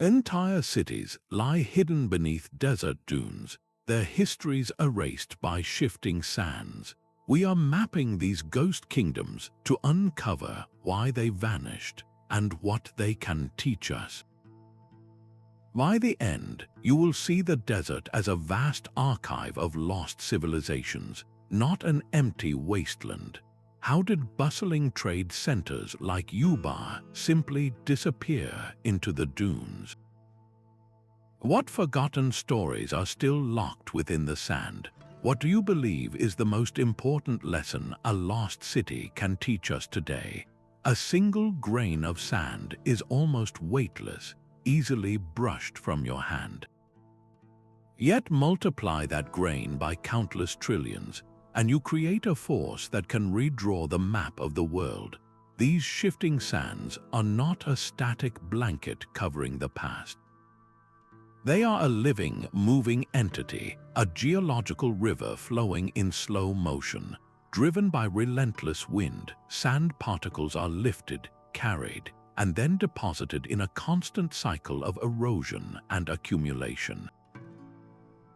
Entire cities lie hidden beneath desert dunes, their histories erased by shifting sands. We are mapping these ghost kingdoms to uncover why they vanished and what they can teach us. By the end, you will see the desert as a vast archive of lost civilizations, not an empty wasteland. How did bustling trade centers like Ubar simply disappear into the dunes? What forgotten stories are still locked within the sand? What do you believe is the most important lesson a lost city can teach us today? A single grain of sand is almost weightless, easily brushed from your hand. Yet multiply that grain by countless trillions, and you create a force that can redraw the map of the world. These shifting sands are not a static blanket covering the past. They are a living, moving entity, a geological river flowing in slow motion. Driven by relentless wind, sand particles are lifted, carried, and then deposited in a constant cycle of erosion and accumulation.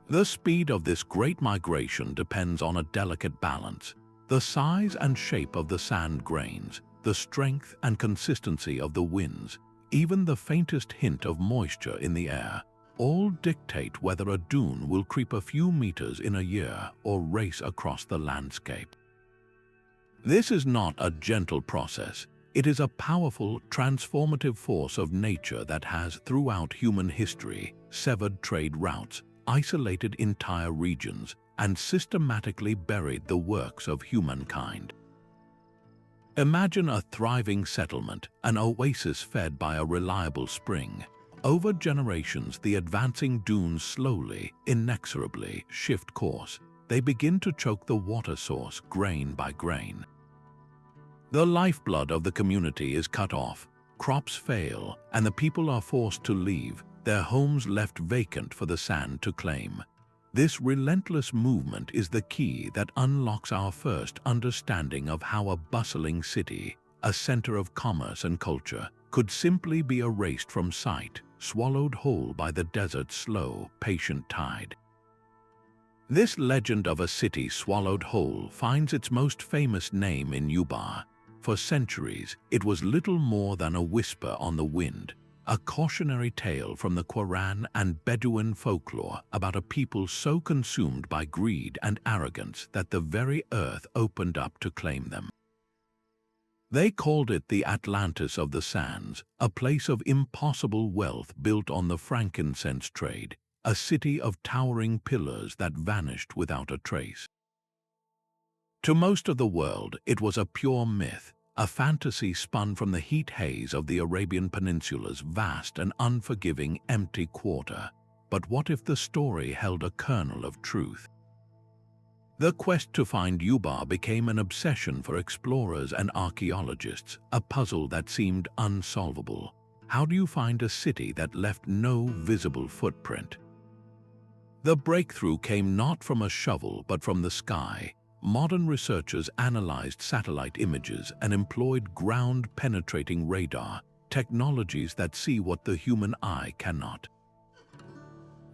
The speed of this great migration depends on a delicate balance. The size and shape of the sand grains, the strength and consistency of the winds, even the faintest hint of moisture in the air, all dictate whether a dune will creep a few meters in a year or race across the landscape. This is not a gentle process. It is a powerful, transformative force of nature that has, throughout human history, severed trade routes, isolated entire regions, and systematically buried the works of humankind. Imagine a thriving settlement, an oasis fed by a reliable spring. Over generations, the advancing dunes slowly, inexorably shift course. They begin to choke the water source grain by grain. The lifeblood of the community is cut off, crops fail, and the people are forced to leave, their homes left vacant for the sand to claim. This relentless movement is the key that unlocks our first understanding of how a bustling city, a center of commerce and culture, could simply be erased from sight, swallowed whole by the desert's slow, patient tide. This legend of a city swallowed whole finds its most famous name in Ubar. For centuries, it was little more than a whisper on the wind, a cautionary tale from the Quran and Bedouin folklore about a people so consumed by greed and arrogance that the very earth opened up to claim them. They called it the Atlantis of the sands, a place of impossible wealth built on the frankincense trade, a city of towering pillars that vanished without a trace. To most of the world, it was a pure myth, a fantasy spun from the heat haze of the Arabian Peninsula's vast and unforgiving empty quarter. But what if the story held a kernel of truth? The quest to find Ubar became an obsession for explorers and archaeologists, a puzzle that seemed unsolvable. How do you find a city that left no visible footprint? The breakthrough came not from a shovel but from the sky. Modern researchers analyzed satellite images and employed ground-penetrating radar, technologies that see what the human eye cannot.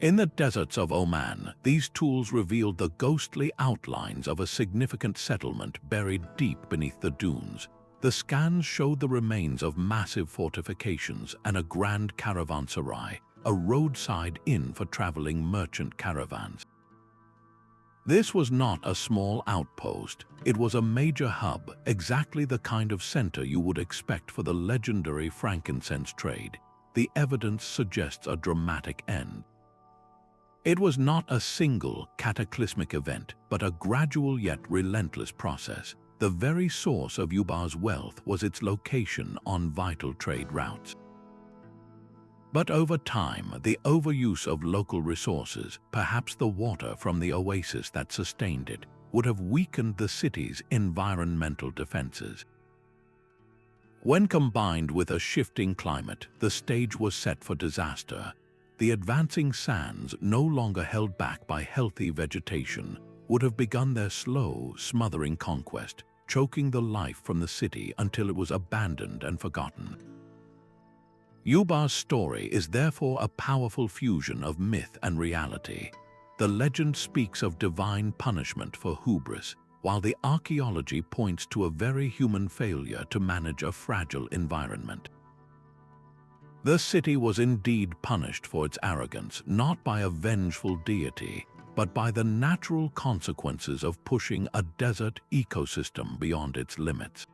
In the deserts of Oman, these tools revealed the ghostly outlines of a significant settlement buried deep beneath the dunes. The scans showed the remains of massive fortifications and a grand caravanserai, a roadside inn for traveling merchant caravans. This was not a small outpost. It was a major hub, exactly the kind of center you would expect for the legendary frankincense trade. The evidence suggests a dramatic end. It was not a single cataclysmic event, but a gradual yet relentless process. The very source of Ubar's wealth was its location on vital trade routes. But over time, the overuse of local resources, perhaps the water from the oasis that sustained it, would have weakened the city's environmental defenses. When combined with a shifting climate, the stage was set for disaster. The advancing sands, no longer held back by healthy vegetation, would have begun their slow, smothering conquest, choking the life from the city until it was abandoned and forgotten. Ubar's story is therefore a powerful fusion of myth and reality. The legend speaks of divine punishment for hubris, while the archaeology points to a very human failure to manage a fragile environment. The city was indeed punished for its arrogance, not by a vengeful deity, but by the natural consequences of pushing a desert ecosystem beyond its limits.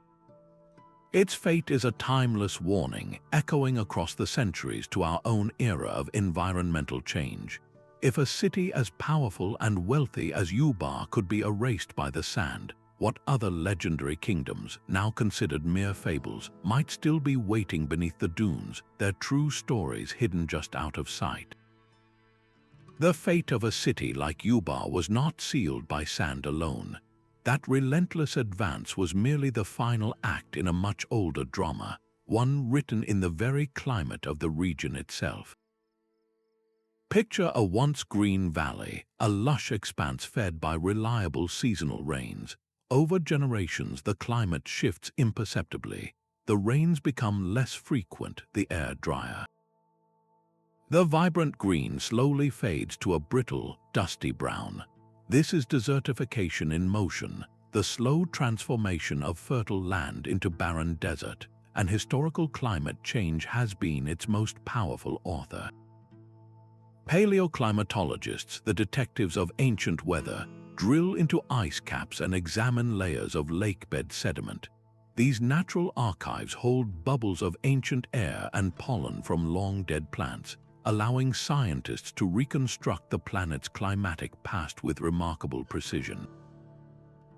Its fate is a timeless warning, echoing across the centuries to our own era of environmental change. If a city as powerful and wealthy as Ubar could be erased by the sand, what other legendary kingdoms, now considered mere fables, might still be waiting beneath the dunes, their true stories hidden just out of sight? The fate of a city like Ubar was not sealed by sand alone. That relentless advance was merely the final act in a much older drama, one written in the very climate of the region itself. Picture a once green valley, a lush expanse fed by reliable seasonal rains. Over generations, the climate shifts imperceptibly. The rains become less frequent, the air drier. The vibrant green slowly fades to a brittle, dusty brown. This is desertification in motion, the slow transformation of fertile land into barren desert, and historical climate change has been its most powerful author. Paleoclimatologists, the detectives of ancient weather, drill into ice caps and examine layers of lakebed sediment. These natural archives hold bubbles of ancient air and pollen from long-dead plants, allowing scientists to reconstruct the planet's climatic past with remarkable precision.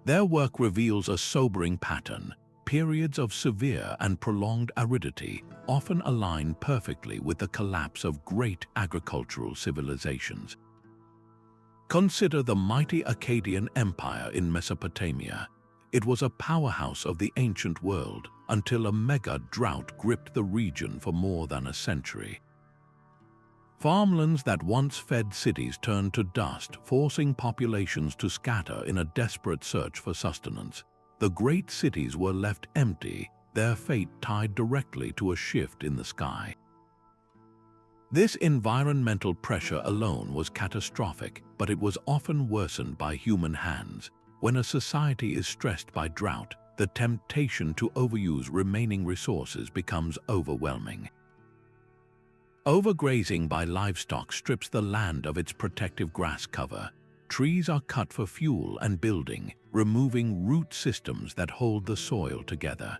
Their work reveals a sobering pattern. Periods of severe and prolonged aridity often align perfectly with the collapse of great agricultural civilizations. Consider the mighty Akkadian Empire in Mesopotamia. It was a powerhouse of the ancient world until a mega drought gripped the region for more than a century. Farmlands that once fed cities turned to dust, forcing populations to scatter in a desperate search for sustenance. The great cities were left empty, their fate tied directly to a shift in the sky. This environmental pressure alone was catastrophic, but it was often worsened by human hands. When a society is stressed by drought, the temptation to overuse remaining resources becomes overwhelming. Overgrazing by livestock strips the land of its protective grass cover. Trees are cut for fuel and building, removing root systems that hold the soil together.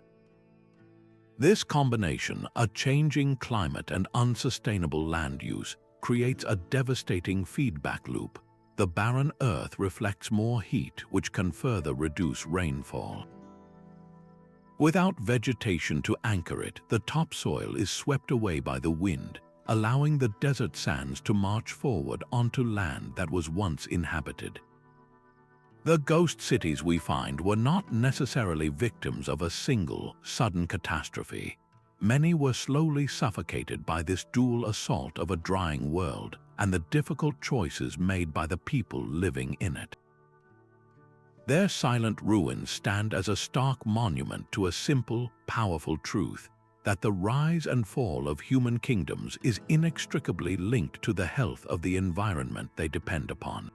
This combination, a changing climate and unsustainable land use, creates a devastating feedback loop. The barren earth reflects more heat, which can further reduce rainfall. Without vegetation to anchor it, the topsoil is swept away by the wind, allowing the desert sands to march forward onto land that was once inhabited. The ghost cities we find were not necessarily victims of a single, sudden catastrophe. Many were slowly suffocated by this dual assault of a drying world and the difficult choices made by the people living in it. Their silent ruins stand as a stark monument to a simple, powerful truth: that the rise and fall of human kingdoms is inextricably linked to the health of the environment they depend upon.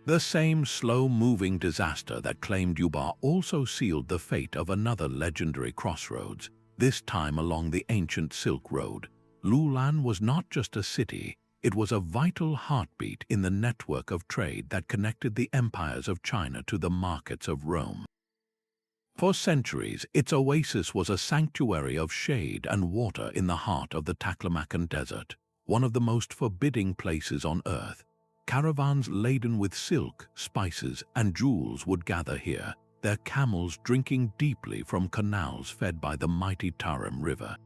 The same slow-moving disaster that claimed Ubar also sealed the fate of another legendary crossroads, this time along the ancient Silk Road. Loulan was not just a city, it was a vital heartbeat in the network of trade that connected the empires of China to the markets of Rome. For centuries, its oasis was a sanctuary of shade and water in the heart of the Taklamakan Desert, one of the most forbidding places on earth. Caravans laden with silk, spices, and jewels would gather here, their camels drinking deeply from canals fed by the mighty Tarim River.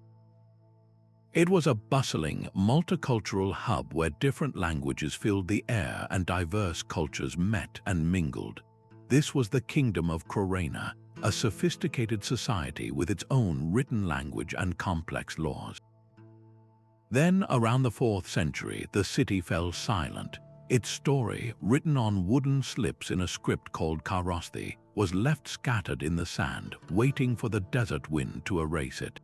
It was a bustling, multicultural hub where different languages filled the air and diverse cultures met and mingled. This was the kingdom of Khorana, a sophisticated society with its own written language and complex laws. Then, around the 4th century, the city fell silent. Its story, written on wooden slips in a script called Khara-Khoto, was left scattered in the sand, waiting for the desert wind to erase it.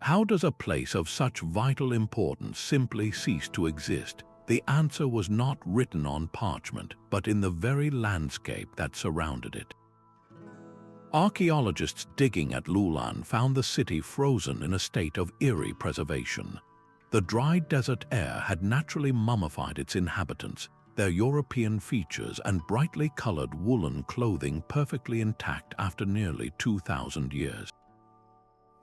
How does a place of such vital importance simply cease to exist? The answer was not written on parchment, but in the very landscape that surrounded it. Archaeologists digging at Loulan found the city frozen in a state of eerie preservation. The dry desert air had naturally mummified its inhabitants, their European features and brightly colored woolen clothing perfectly intact after nearly 2,000 years.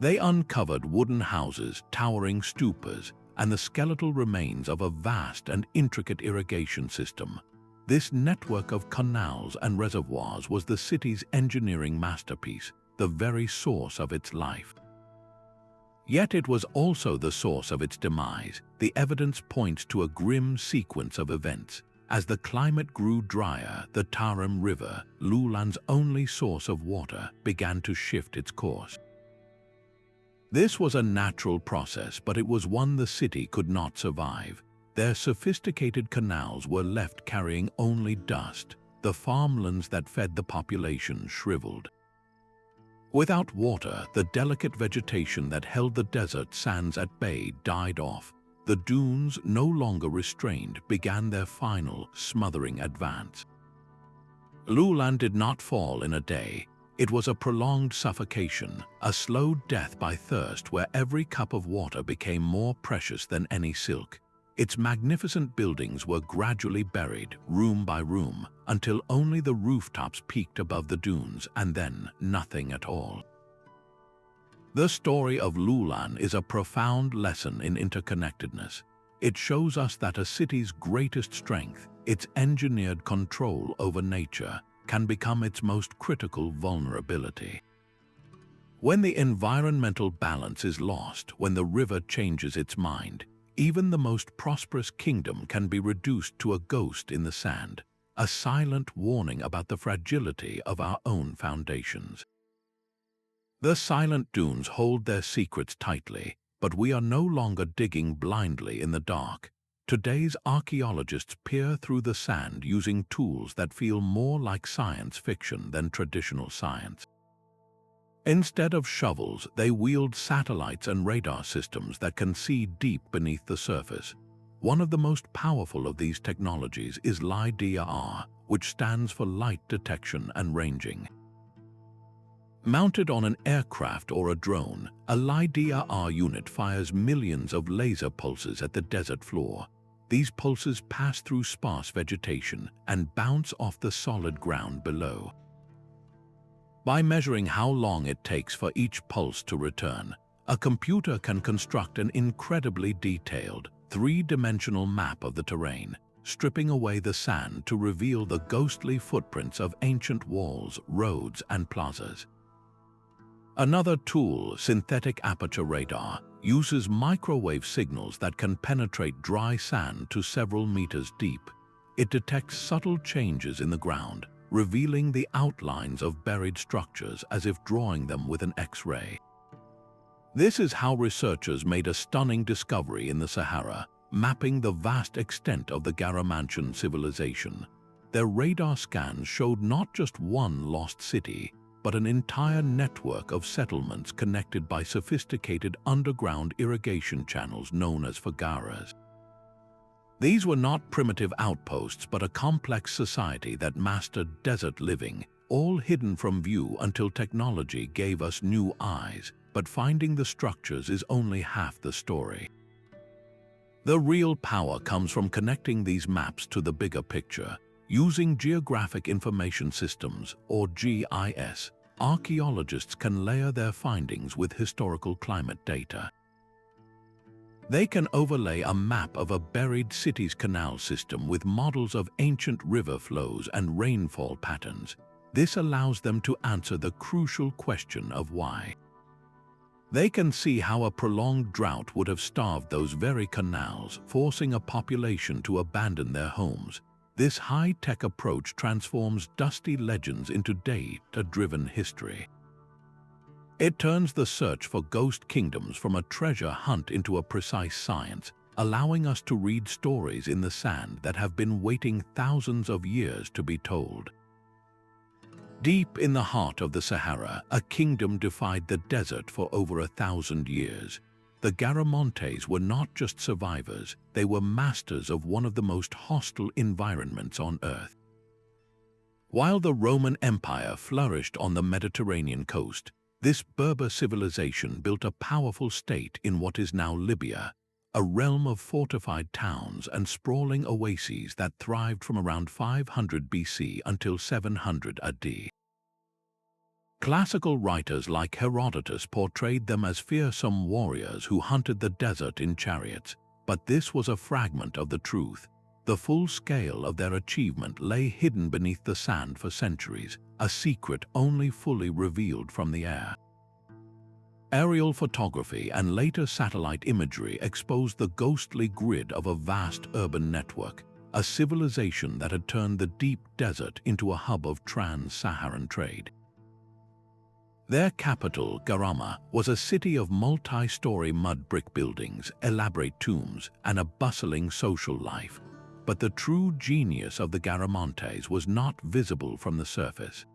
They uncovered wooden houses, towering stupas, and the skeletal remains of a vast and intricate irrigation system. This network of canals and reservoirs was the city's engineering masterpiece, the very source of its life. Yet it was also the source of its demise. The evidence points to a grim sequence of events. As the climate grew drier, the Thar River, Loulan's only source of water, began to shift its course. This was a natural process, but it was one the city could not survive. Their sophisticated canals were left carrying only dust. The farmlands that fed the population shriveled. Without water, the delicate vegetation that held the desert sands at bay died off. The dunes, no longer restrained, began their final, smothering advance. Loulan did not fall in a day. It was a prolonged suffocation, a slow death by thirst where every cup of water became more precious than any silk. Its magnificent buildings were gradually buried, room by room, until only the rooftops peaked above the dunes, and then nothing at all. The story of Loulan is a profound lesson in interconnectedness. It shows us that a city's greatest strength, its engineered control over nature, can become its most critical vulnerability. When the environmental balance is lost, when the river changes its mind, even the most prosperous kingdom can be reduced to a ghost in the sand, a silent warning about the fragility of our own foundations. The silent dunes hold their secrets tightly, but we are no longer digging blindly in the dark. Today's archaeologists peer through the sand using tools that feel more like science fiction than traditional science. Instead of shovels, they wield satellites and radar systems that can see deep beneath the surface. One of the most powerful of these technologies is LiDAR, which stands for light detection and ranging. Mounted on an aircraft or a drone, a LiDAR unit fires millions of laser pulses at the desert floor. These pulses pass through sparse vegetation and bounce off the solid ground below. By measuring how long it takes for each pulse to return, a computer can construct an incredibly detailed, three-dimensional map of the terrain, stripping away the sand to reveal the ghostly footprints of ancient walls, roads, and plazas. Another tool, synthetic aperture radar, uses microwave signals that can penetrate dry sand to several meters deep. It detects subtle changes in the ground, revealing the outlines of buried structures as if drawing them with an X-ray. This is how researchers made a stunning discovery in the Sahara, mapping the vast extent of the Garamantes Civilization. Their radar scans showed not just one lost city, but an entire network of settlements connected by sophisticated underground irrigation channels known as Forgaras. These were not primitive outposts, but a complex society that mastered desert living, all hidden from view until technology gave us new eyes. But finding the structures is only half the story. The real power comes from connecting these maps to the bigger picture. Using Geographic Information Systems, or GIS, archaeologists can layer their findings with historical climate data. They can overlay a map of a buried city's canal system with models of ancient river flows and rainfall patterns. This allows them to answer the crucial question of why. They can see how a prolonged drought would have starved those very canals, forcing a population to abandon their homes. This high-tech approach transforms dusty legends into data-driven history. It turns the search for ghost kingdoms from a treasure hunt into a precise science, allowing us to read stories in the sand that have been waiting thousands of years to be told. Deep in the heart of the Sahara, a kingdom defied the desert for over 1,000 years. The Garamantes were not just survivors, they were masters of one of the most hostile environments on Earth. While the Roman Empire flourished on the Mediterranean coast, this Berber civilization built a powerful state in what is now Libya, a realm of fortified towns and sprawling oases that thrived from around 500 BC until 700 AD. Classical writers like Herodotus portrayed them as fearsome warriors who hunted the desert in chariots, but this was a fragment of the truth. The full scale of their achievement lay hidden beneath the sand for centuries, a secret only fully revealed from the air. Aerial photography and later satellite imagery exposed the ghostly grid of a vast urban network, a civilization that had turned the deep desert into a hub of trans-Saharan trade. Their capital, Garama, was a city of multi-story mud brick buildings, elaborate tombs, and a bustling social life. But the true genius of the Garamantes was not visible from the surface.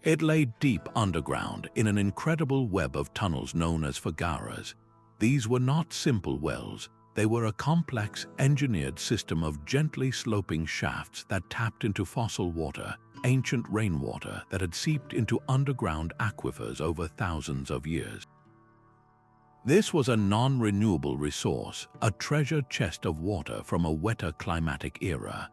It lay deep underground in an incredible web of tunnels known as Forgaras. These were not simple wells. They were a complex, engineered system of gently sloping shafts that tapped into fossil water, ancient rainwater that had seeped into underground aquifers over thousands of years. This was a non-renewable resource, a treasure chest of water from a wetter climatic era.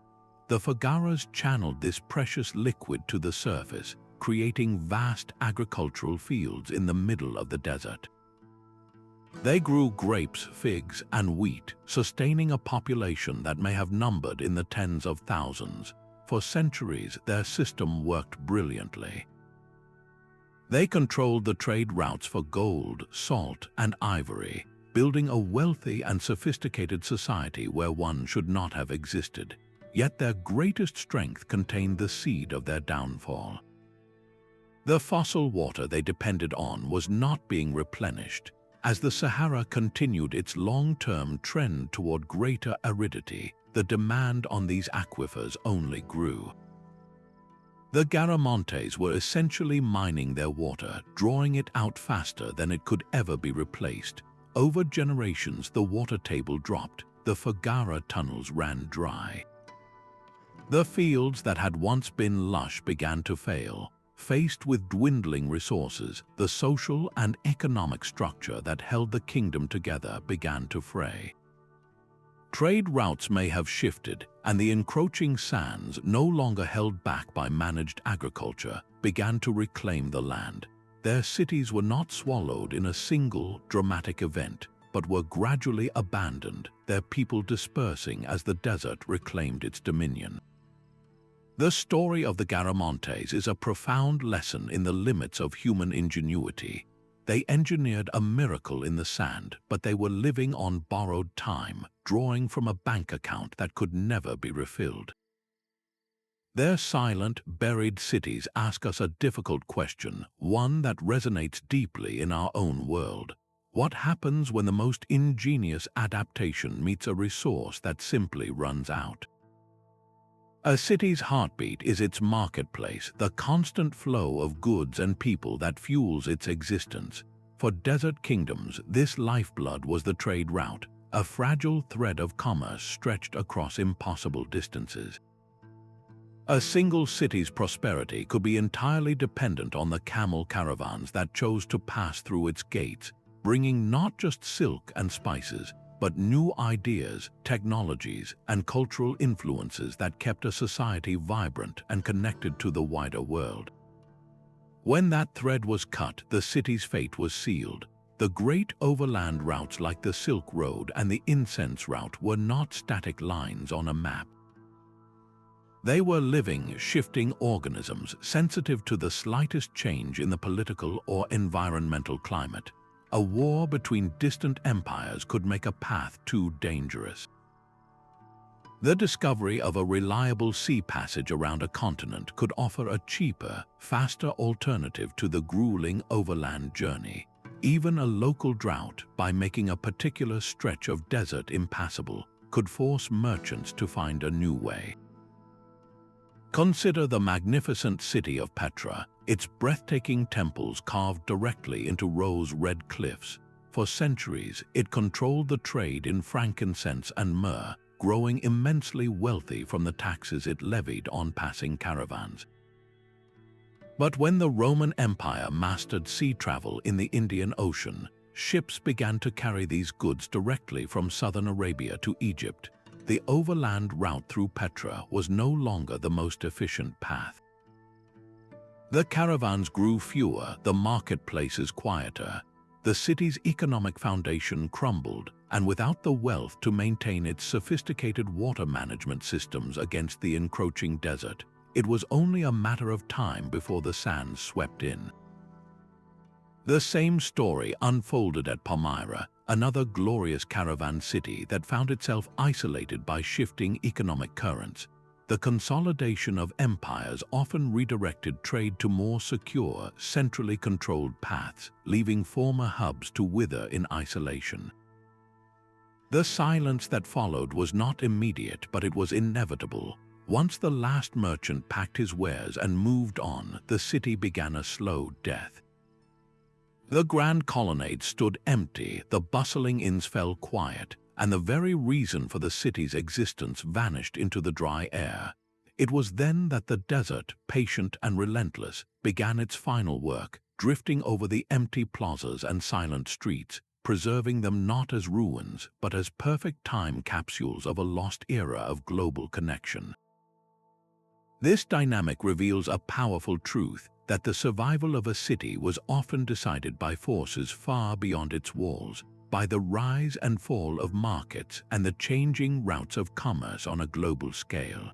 The Forgaras channeled this precious liquid to the surface, creating vast agricultural fields in the middle of the desert. They grew grapes, figs, and wheat, sustaining a population that may have numbered in the tens of thousands. For centuries, their system worked brilliantly. They controlled the trade routes for gold, salt, and ivory, building a wealthy and sophisticated society where one should not have existed. Yet their greatest strength contained the seed of their downfall. The fossil water they depended on was not being replenished. As the Sahara continued its long-term trend toward greater aridity, the demand on these aquifers only grew. The Garamantes were essentially mining their water, drawing it out faster than it could ever be replaced. Over generations, the water table dropped, the Forgara tunnels ran dry. The fields that had once been lush began to fail. Faced with dwindling resources, the social and economic structure that held the kingdom together began to fray. Trade routes may have shifted, and the encroaching sands, no longer held back by managed agriculture, began to reclaim the land. Their cities were not swallowed in a single, dramatic event, but were gradually abandoned, their people dispersing as the desert reclaimed its dominion. The story of the Garamantes is a profound lesson in the limits of human ingenuity. They engineered a miracle in the sand, but they were living on borrowed time, drawing from a bank account that could never be refilled. Their silent, buried cities ask us a difficult question, one that resonates deeply in our own world. What happens when the most ingenious adaptation meets a resource that simply runs out? A city's heartbeat is its marketplace, the constant flow of goods and people that fuels its existence. For desert kingdoms, this lifeblood was the trade route, a fragile thread of commerce stretched across impossible distances. A single city's prosperity could be entirely dependent on the camel caravans that chose to pass through its gates, bringing not just silk and spices, but new ideas, technologies, and cultural influences that kept a society vibrant and connected to the wider world. When that thread was cut, the city's fate was sealed. The great overland routes like the Silk Road and the Incense Route were not static lines on a map. They were living, shifting organisms sensitive to the slightest change in the political or environmental climate. A war between distant empires could make a path too dangerous. The discovery of a reliable sea passage around a continent could offer a cheaper, faster alternative to the grueling overland journey. Even a local drought, by making a particular stretch of desert impassable, could force merchants to find a new way. Consider the magnificent city of Petra, its breathtaking temples carved directly into rose-red cliffs. For centuries, it controlled the trade in frankincense and myrrh, growing immensely wealthy from the taxes it levied on passing caravans. But when the Roman Empire mastered sea travel in the Indian Ocean, ships began to carry these goods directly from southern Arabia to Egypt. The overland route through Petra was no longer the most efficient path. The caravans grew fewer, the marketplaces quieter. The city's economic foundation crumbled, and without the wealth to maintain its sophisticated water management systems against the encroaching desert, it was only a matter of time before the sands swept in. The same story unfolded at Palmyra, another glorious caravan city that found itself isolated by shifting economic currents. The consolidation of empires often redirected trade to more secure, centrally controlled paths, leaving former hubs to wither in isolation. The silence that followed was not immediate, but it was inevitable. Once the last merchant packed his wares and moved on, the city began a slow death. The grand colonnade stood empty, the bustling inns fell quiet, and the very reason for the city's existence vanished into the dry air. It was then that the desert, patient and relentless, began its final work, drifting over the empty plazas and silent streets, preserving them not as ruins, but as perfect time capsules of a lost era of global connection. This dynamic reveals a powerful truth, that the survival of a city was often decided by forces far beyond its walls, by the rise and fall of markets and the changing routes of commerce on a global scale.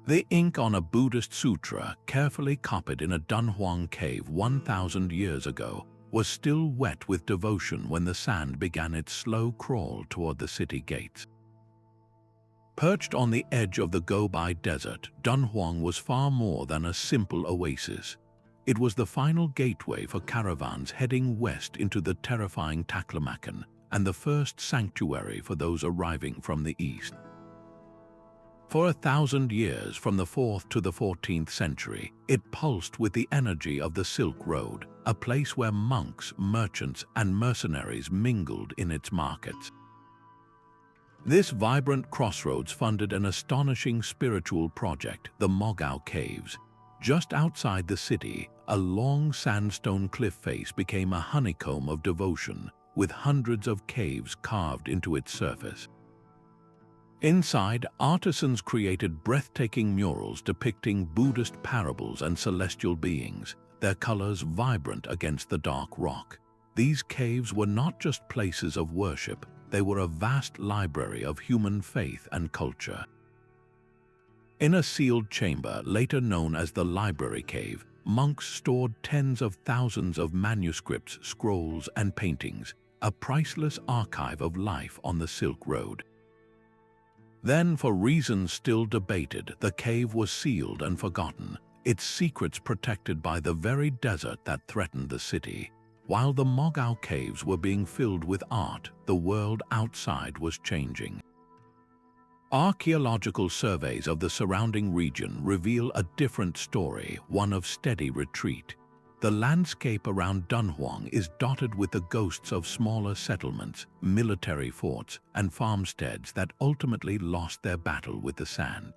The ink on a Buddhist sutra, carefully copied in a Dunhuang cave 1,000 years ago, was still wet with devotion when the sand began its slow crawl toward the city gates. Perched on the edge of the go-by desert, Dunhuang was far more than a simple oasis. It was the final gateway for caravans heading west into the terrifying Taklamakan, and the first sanctuary for those arriving from the east. For 1,000 years, from the 4th to the 14th century, it pulsed with the energy of the Silk Road, a place where monks, merchants, and mercenaries mingled in its markets. This vibrant crossroads funded an astonishing spiritual project, the Mogao Caves. Just outside the city, a long sandstone cliff face became a honeycomb of devotion, with hundreds of caves carved into its surface. Inside, artisans created breathtaking murals depicting Buddhist parables and celestial beings, their colors vibrant against the dark rock. These caves were not just places of worship, they were a vast library of human faith and culture. In a sealed chamber, later known as the Library Cave, monks stored tens of thousands of manuscripts, scrolls, and paintings, a priceless archive of life on the Silk Road. Then, for reasons still debated, the cave was sealed and forgotten, its secrets protected by the very desert that threatened the city. While the Mogao caves were being filled with art, the world outside was changing. Archaeological surveys of the surrounding region reveal a different story, one of steady retreat. The landscape around Dunhuang is dotted with the ghosts of smaller settlements, military forts, and farmsteads that ultimately lost their battle with the sand.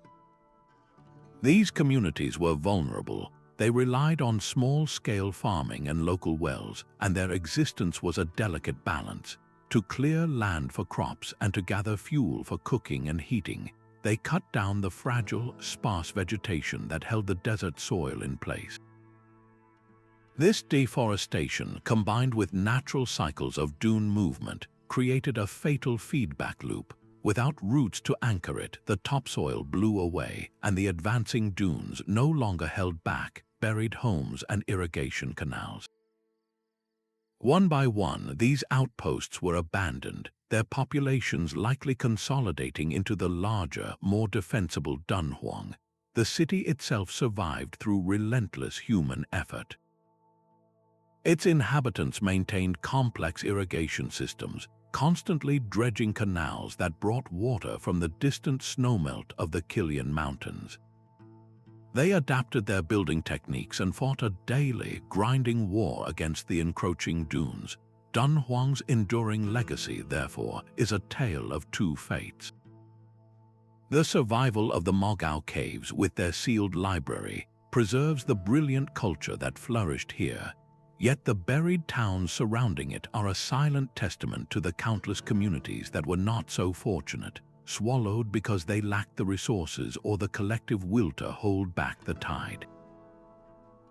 These communities were vulnerable. They relied on small-scale farming and local wells, and their existence was a delicate balance. To clear land for crops and to gather fuel for cooking and heating, they cut down the fragile, sparse vegetation that held the desert soil in place. This deforestation, combined with natural cycles of dune movement, created a fatal feedback loop. Without roots to anchor it, the topsoil blew away, and the advancing dunes no longer held back buried homes and irrigation canals. One by one, these outposts were abandoned, their populations likely consolidating into the larger, more defensible Dunhuang. The city itself survived through relentless human effort. Its inhabitants maintained complex irrigation systems, constantly dredging canals that brought water from the distant snowmelt of the Kilian Mountains. They adapted their building techniques and fought a daily, grinding war against the encroaching dunes. Dunhuang's enduring legacy, therefore, is a tale of two fates. The survival of the Mogao caves with their sealed library preserves the brilliant culture that flourished here, yet the buried towns surrounding it are a silent testament to the countless communities that were not so fortunate, swallowed because they lacked the resources or the collective will to hold back the tide.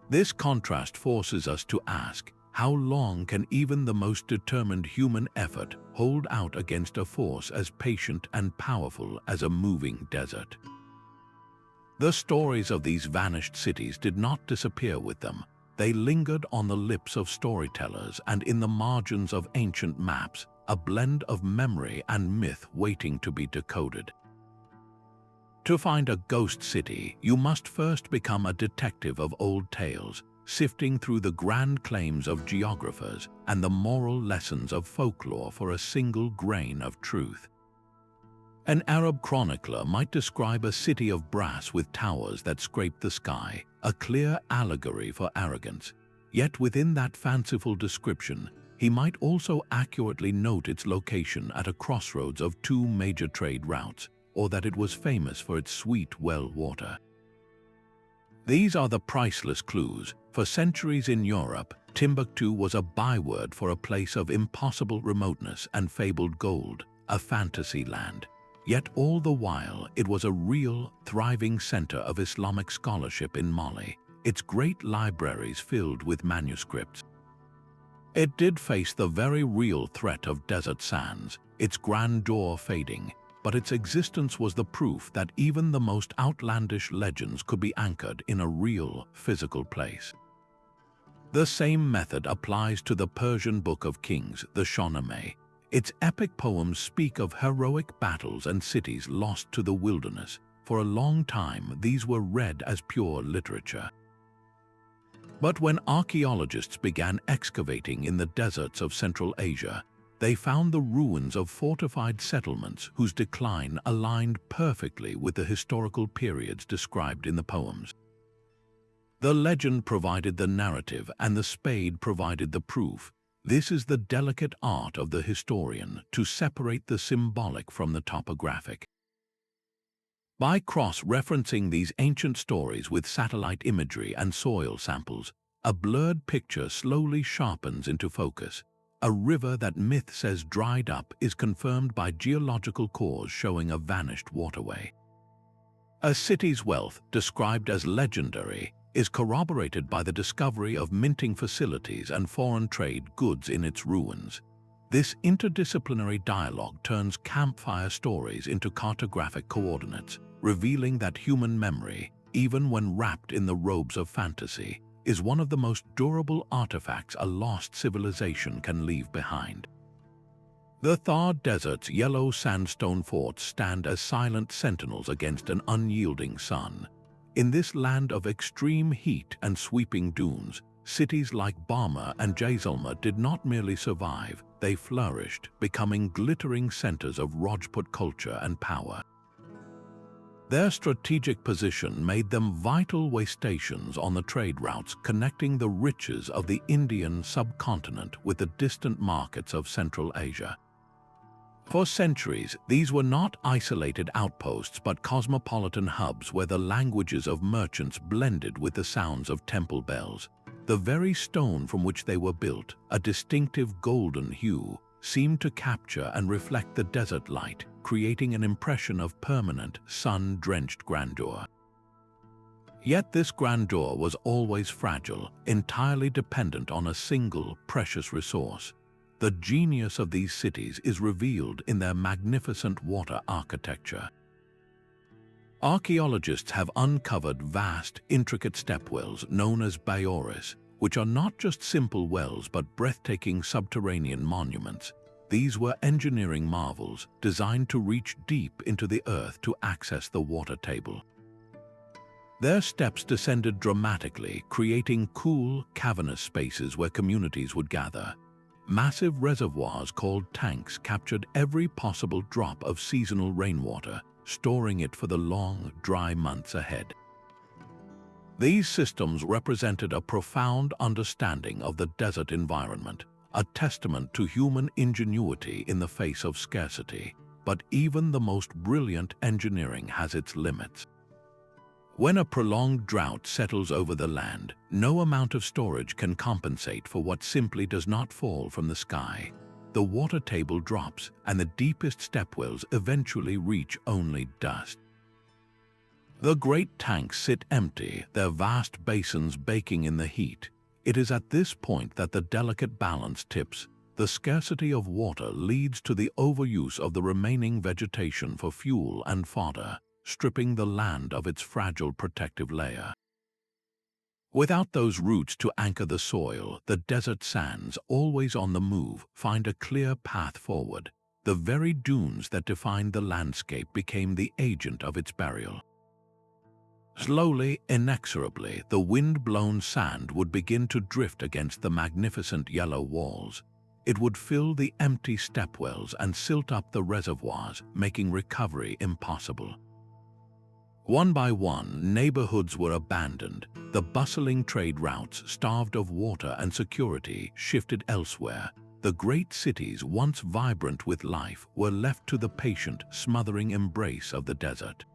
This contrast forces us to ask, how long can even the most determined human effort hold out against a force as patient and powerful as a moving desert? The stories of these vanished cities did not disappear with them. They lingered on the lips of storytellers and in the margins of ancient maps, a blend of memory and myth waiting to be decoded. To find a ghost city, you must first become a detective of old tales, sifting through the grand claims of geographers and the moral lessons of folklore for a single grain of truth. An Arab chronicler might describe a city of brass with towers that scrape the sky, a clear allegory for arrogance. Yet within that fanciful description, he might also accurately note its location at a crossroads of two major trade routes, or that it was famous for its sweet well water. These are the priceless clues. For centuries in Europe, Timbuktu was a byword for a place of impossible remoteness and fabled gold, a fantasy land. Yet all the while, it was a real, thriving center of Islamic scholarship in Mali, its great libraries filled with manuscripts. It did face the very real threat of desert sands, its grandeur fading, but its existence was the proof that even the most outlandish legends could be anchored in a real, physical place. The same method applies to the Persian Book of Kings, the Shahnameh. Its epic poems speak of heroic battles and cities lost to the wilderness. For a long time, these were read as pure literature. But when archaeologists began excavating in the deserts of Central Asia, they found the ruins of fortified settlements whose decline aligned perfectly with the historical periods described in the poems. The legend provided the narrative and the spade provided the proof. This is the delicate art of the historian, to separate the symbolic from the topographic. By cross-referencing these ancient stories with satellite imagery and soil samples, a blurred picture slowly sharpens into focus. A river that myth says dried up is confirmed by geological cores showing a vanished waterway. A city's wealth, described as legendary, is corroborated by the discovery of minting facilities and foreign trade goods in its ruins. This interdisciplinary dialogue turns campfire stories into cartographic coordinates, revealing that human memory, even when wrapped in the robes of fantasy, is one of the most durable artifacts a lost civilization can leave behind. The Thar Desert's yellow sandstone forts stand as silent sentinels against an unyielding sun. In this land of extreme heat and sweeping dunes, cities like Bama and Jaisalmer did not merely survive, they flourished, becoming glittering centers of Rajput culture and power. Their strategic position made them vital way stations on the trade routes connecting the riches of the Indian subcontinent with the distant markets of Central Asia. For centuries, these were not isolated outposts but cosmopolitan hubs where the languages of merchants blended with the sounds of temple bells. The very stone from which they were built, a distinctive golden hue, seemed to capture and reflect the desert light, creating an impression of permanent, sun-drenched grandeur. Yet this grandeur was always fragile, entirely dependent on a single, precious resource. The genius of these cities is revealed in their magnificent water architecture. Archaeologists have uncovered vast, intricate stepwells known as bayoris, which are not just simple wells but breathtaking subterranean monuments. These were engineering marvels designed to reach deep into the earth to access the water table. Their steps descended dramatically, creating cool, cavernous spaces where communities would gather. Massive reservoirs called tanks captured every possible drop of seasonal rainwater, storing it for the long, dry months ahead. These systems represented a profound understanding of the desert environment, a testament to human ingenuity in the face of scarcity. But even the most brilliant engineering has its limits. When a prolonged drought settles over the land, no amount of storage can compensate for what simply does not fall from the sky. The water table drops, and the deepest stepwells eventually reach only dust. The great tanks sit empty, their vast basins baking in the heat. It is at this point that the delicate balance tips. The scarcity of water leads to the overuse of the remaining vegetation for fuel and fodder, stripping the land of its fragile protective layer. Without those roots to anchor the soil, the desert sands, always on the move, find a clear path forward. The very dunes that defined the landscape became the agent of its burial. Slowly, inexorably, the wind-blown sand would begin to drift against the magnificent yellow walls. It would fill the empty stepwells and silt up the reservoirs, making recovery impossible. One by one, neighborhoods were abandoned. The bustling trade routes, starved of water and security, shifted elsewhere. The great cities, once vibrant with life, were left to the patient, smothering embrace of the desert.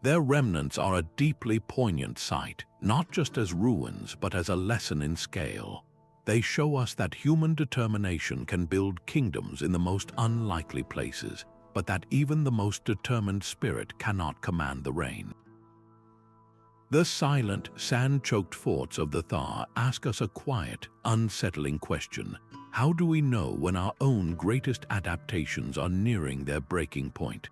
Their remnants are a deeply poignant sight, not just as ruins, but as a lesson in scale. They show us that human determination can build kingdoms in the most unlikely places, but that even the most determined spirit cannot command the rain. The silent, sand-choked forts of the Thar ask us a quiet, unsettling question. How do we know when our own greatest adaptations are nearing their breaking point?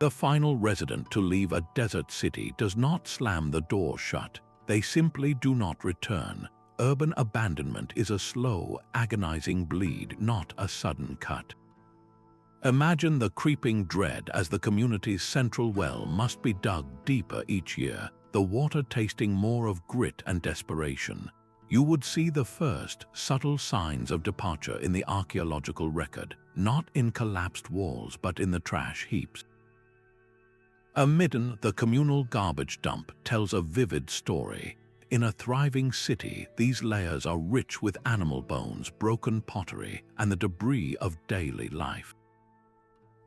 The final resident to leave a desert city does not slam the door shut. They simply do not return. Urban abandonment is a slow, agonizing bleed, not a sudden cut. Imagine the creeping dread as the community's central well must be dug deeper each year, the water tasting more of grit and desperation. You would see the first, subtle signs of departure in the archaeological record, not in collapsed walls but in the trash heaps. Amidden, the communal garbage dump tells a vivid story. In a thriving city, these layers are rich with animal bones, broken pottery, and the debris of daily life.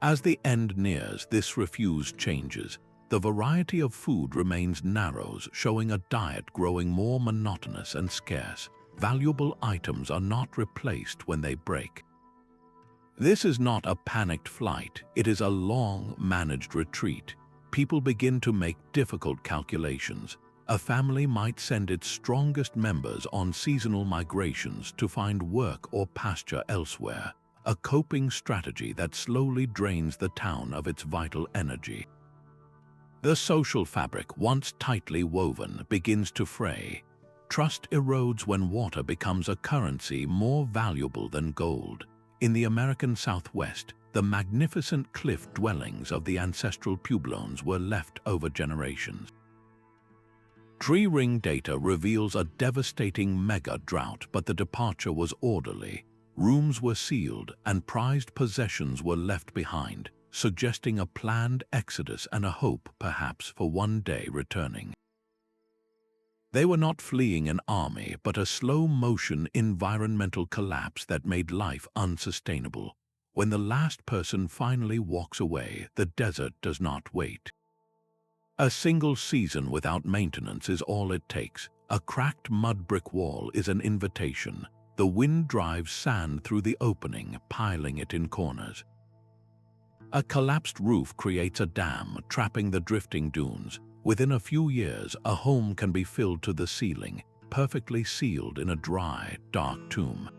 As the end nears, this refuse changes. The variety of food remains narrows, showing a diet growing more monotonous and scarce. Valuable items are not replaced when they break. This is not a panicked flight, it is a long, managed retreat. People begin to make difficult calculations. A family might send its strongest members on seasonal migrations to find work or pasture elsewhere, a coping strategy that slowly drains the town of its vital energy. The social fabric, once tightly woven, begins to fray. Trust erodes when water becomes a currency more valuable than gold. In the American Southwest, the magnificent cliff dwellings of the ancestral pueblones were left over generations. Tree ring data reveals a devastating mega drought, but the departure was orderly. Rooms were sealed and prized possessions were left behind, suggesting a planned exodus and a hope, perhaps, for one day returning. They were not fleeing an army, but a slow-motion environmental collapse that made life unsustainable. When the last person finally walks away, the desert does not wait. A single season without maintenance is all it takes. A cracked mud brick wall is an invitation. The wind drives sand through the opening, piling it in corners. A collapsed roof creates a dam, trapping the drifting dunes. Within a few years, a home can be filled to the ceiling, perfectly sealed in a dry, dark tomb.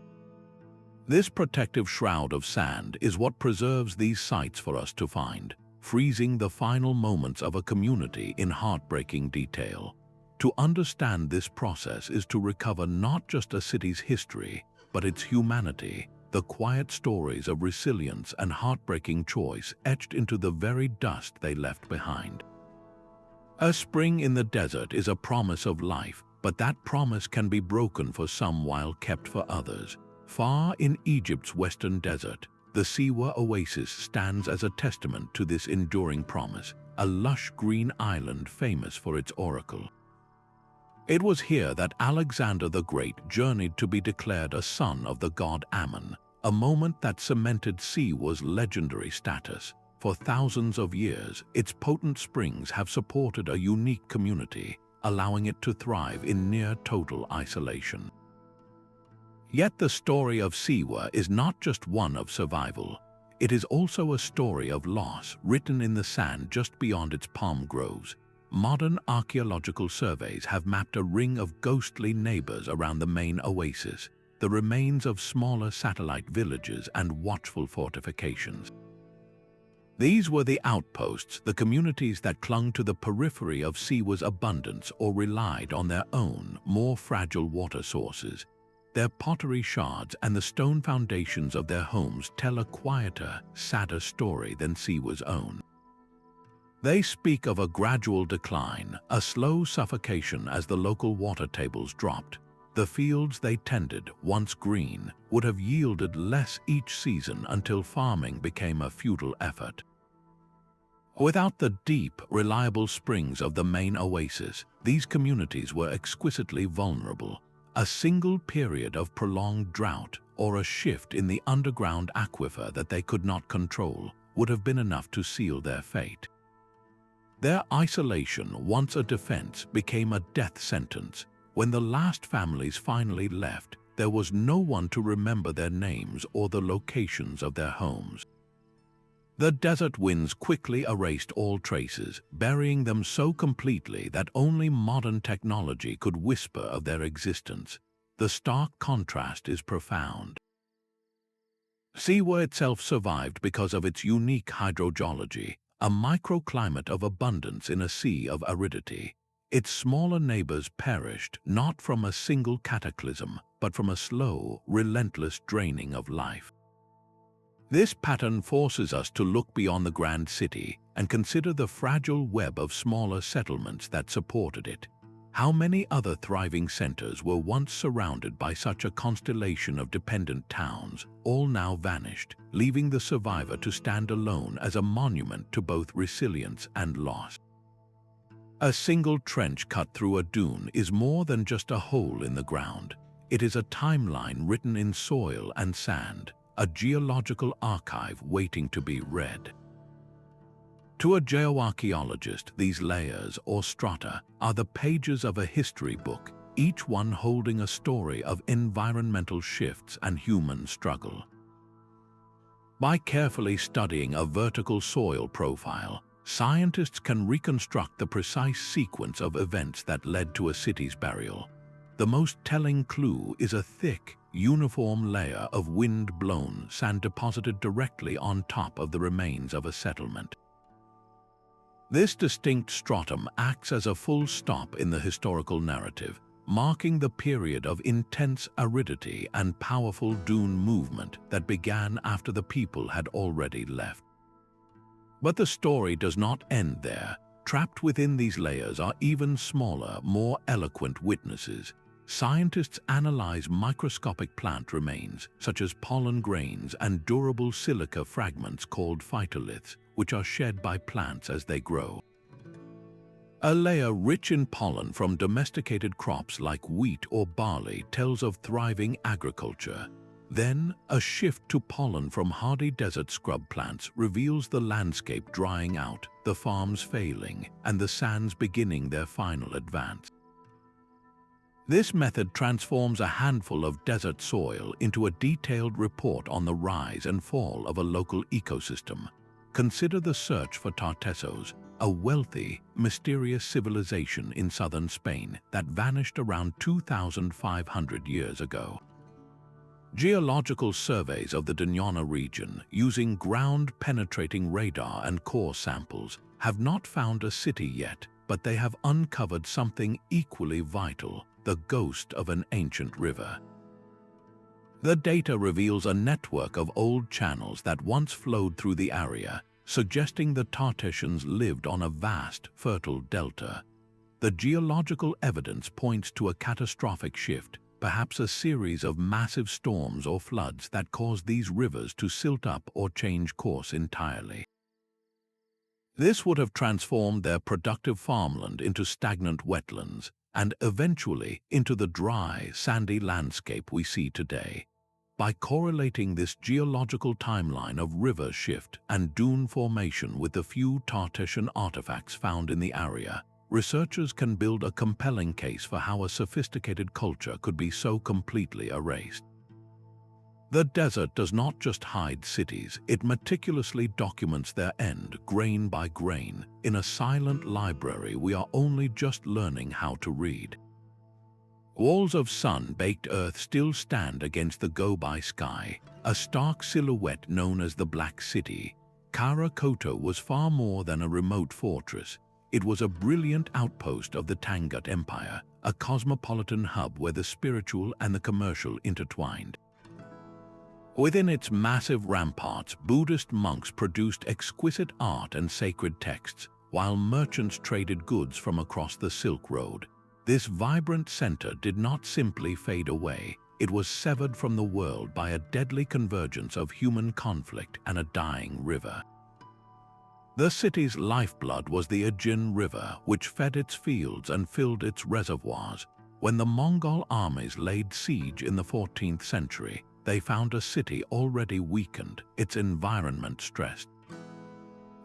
This protective shroud of sand is what preserves these sites for us to find, freezing the final moments of a community in heartbreaking detail. To understand this process is to recover not just a city's history, but its humanity, the quiet stories of resilience and heartbreaking choice etched into the very dust they left behind. A spring in the desert is a promise of life, but that promise can be broken for some while kept for others. Far in Egypt's western desert, the Siewa Oasis stands as a testament to this enduring promise, a lush green island famous for its oracle. It was here that Alexander the Great journeyed to be declared a son of the god Ammon, a moment that cemented Siewa's legendary status. For thousands of years, its potent springs have supported a unique community, allowing it to thrive in near-total isolation. Yet the story of Siewa is not just one of survival. It is also a story of loss written in the sand just beyond its palm groves. Modern archaeological surveys have mapped a ring of ghostly neighbors around the main oasis, the remains of smaller satellite villages and watchful fortifications. These were the outposts, the communities that clung to the periphery of Siewa's abundance or relied on their own, more fragile water sources. Their pottery shards and the stone foundations of their homes tell a quieter, sadder story than Siewa's own. They speak of a gradual decline, a slow suffocation as the local water tables dropped. The fields they tended, once green, would have yielded less each season until farming became a futile effort. Without the deep, reliable springs of the main oasis, these communities were exquisitely vulnerable. A single period of prolonged drought or a shift in the underground aquifer that they could not control would have been enough to seal their fate. Their isolation, once a defense, became a death sentence. When the last families finally left, there was no one to remember their names or the locations of their homes. The desert winds quickly erased all traces, burying them so completely that only modern technology could whisper of their existence. The stark contrast is profound. Siewa itself survived because of its unique hydrogeology, a microclimate of abundance in a sea of aridity. Its smaller neighbors perished not from a single cataclysm, but from a slow, relentless draining of life. This pattern forces us to look beyond the grand city and consider the fragile web of smaller settlements that supported it. How many other thriving centers were once surrounded by such a constellation of dependent towns, all now vanished, leaving the survivor to stand alone as a monument to both resilience and loss? A single trench cut through a dune is more than just a hole in the ground. It is a timeline written in soil and sand, a geological archive waiting to be read. To a geoarchaeologist, these layers, or strata, are the pages of a history book, each one holding a story of environmental shifts and human struggle. By carefully studying a vertical soil profile, scientists can reconstruct the precise sequence of events that led to a city's burial. The most telling clue is a thick, uniform layer of wind-blown sand deposited directly on top of the remains of a settlement. This distinct stratum acts as a full stop in the historical narrative, marking the period of intense aridity and powerful dune movement that began after the people had already left. But the story does not end there. Trapped within these layers are even smaller, more eloquent witnesses. Scientists analyze microscopic plant remains, such as pollen grains and durable silica fragments called phytoliths, which are shed by plants as they grow. A layer rich in pollen from domesticated crops like wheat or barley tells of thriving agriculture. Then, a shift to pollen from hardy desert scrub plants reveals the landscape drying out, the farms failing, and the sands beginning their final advance. This method transforms a handful of desert soil into a detailed report on the rise and fall of a local ecosystem. Consider the search for Tartessos, a wealthy, mysterious civilization in southern Spain that vanished around 2,500 years ago. Geological surveys of the Dunhuang region, using ground-penetrating radar and core samples, have not found a city yet, but they have uncovered something equally vital: the ghost of an ancient river. The data reveals a network of old channels that once flowed through the area, suggesting the Tartessians lived on a vast, fertile delta. The geological evidence points to a catastrophic shift, perhaps a series of massive storms or floods that caused these rivers to silt up or change course entirely. This would have transformed their productive farmland into stagnant wetlands, and eventually into the dry, sandy landscape we see today. By correlating this geological timeline of river shift and dune formation with the few Tartessian artifacts found in the area, researchers can build a compelling case for how a sophisticated culture could be so completely erased. The desert does not just hide cities, it meticulously documents their end, grain by grain, in a silent library we are only just learning how to read. Walls of sun-baked earth still stand against the go-by sky, a stark silhouette known as the Black City. Khara-Khoto was far more than a remote fortress. It was a brilliant outpost of the Tangut Empire, a cosmopolitan hub where the spiritual and the commercial intertwined. Within its massive ramparts, Buddhist monks produced exquisite art and sacred texts, while merchants traded goods from across the Silk Road. This vibrant center did not simply fade away, it was severed from the world by a deadly convergence of human conflict and a dying river. The city's lifeblood was the Aegean River, which fed its fields and filled its reservoirs. When the Mongol armies laid siege in the 14th century, they found a city already weakened, its environment stressed.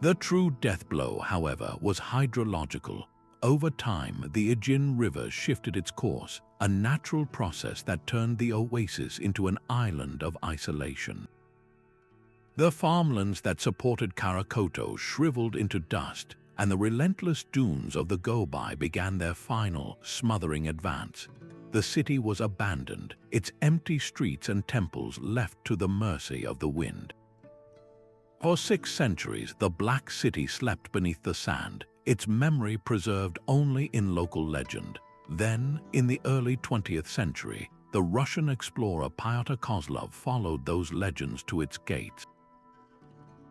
The true death blow, however, was hydrological. Over time, the Aegean River shifted its course, a natural process that turned the Oasis into an island of isolation. The farmlands that supported Khara-Khoto shriveled into dust, and the relentless dunes of the go-by began their final, smothering advance. The city was abandoned, its empty streets and temples left to the mercy of the wind. For 6 centuries, the Black City slept beneath the sand, its memory preserved only in local legend. Then, in the early 20th century, the Russian explorer Pyotr Kozlov followed those legends to its gates.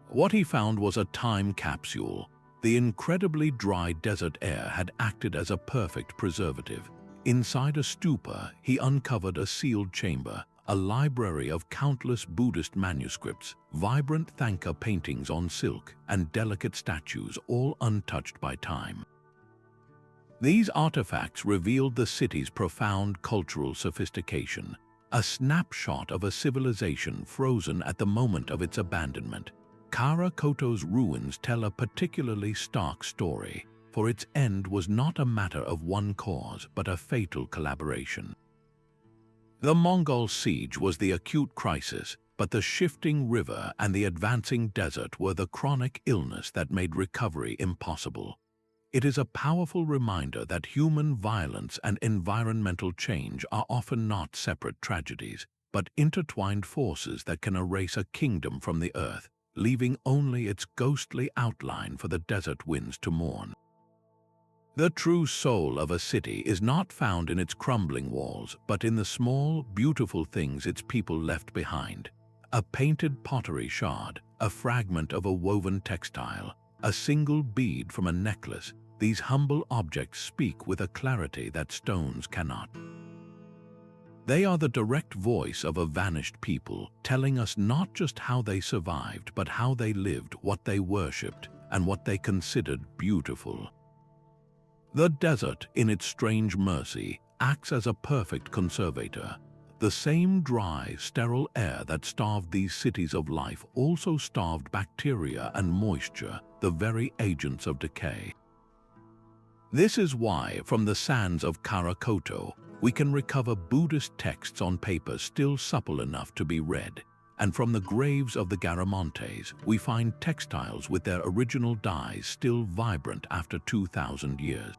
What he found was a time capsule. The incredibly dry desert air had acted as a perfect preservative. Inside a stupa, he uncovered a sealed chamber, a library of countless Buddhist manuscripts, vibrant Thangka paintings on silk, and delicate statues, all untouched by time. These artifacts revealed the city's profound cultural sophistication, a snapshot of a civilization frozen at the moment of its abandonment. Khara-Khoto's ruins tell a particularly stark story, for its end was not a matter of one cause, but a fatal collaboration. The Mongol siege was the acute crisis, but the shifting river and the advancing desert were the chronic illness that made recovery impossible. It is a powerful reminder that human violence and environmental change are often not separate tragedies, but intertwined forces that can erase a kingdom from the earth, leaving only its ghostly outline for the desert winds to mourn. The true soul of a city is not found in its crumbling walls, but in the small, beautiful things its people left behind. A painted pottery shard, a fragment of a woven textile, a single bead from a necklace, these humble objects speak with a clarity that stones cannot. They are the direct voice of a vanished people, telling us not just how they survived, but how they lived, what they worshipped, and what they considered beautiful. The desert, in its strange mercy, acts as a perfect conservator. The same dry, sterile air that starved these cities of life also starved bacteria and moisture, the very agents of decay. This is why, from the sands of Khara-Khoto, we can recover Buddhist texts on paper still supple enough to be read, and from the graves of the Garamantes, we find textiles with their original dyes still vibrant after 2,000 years.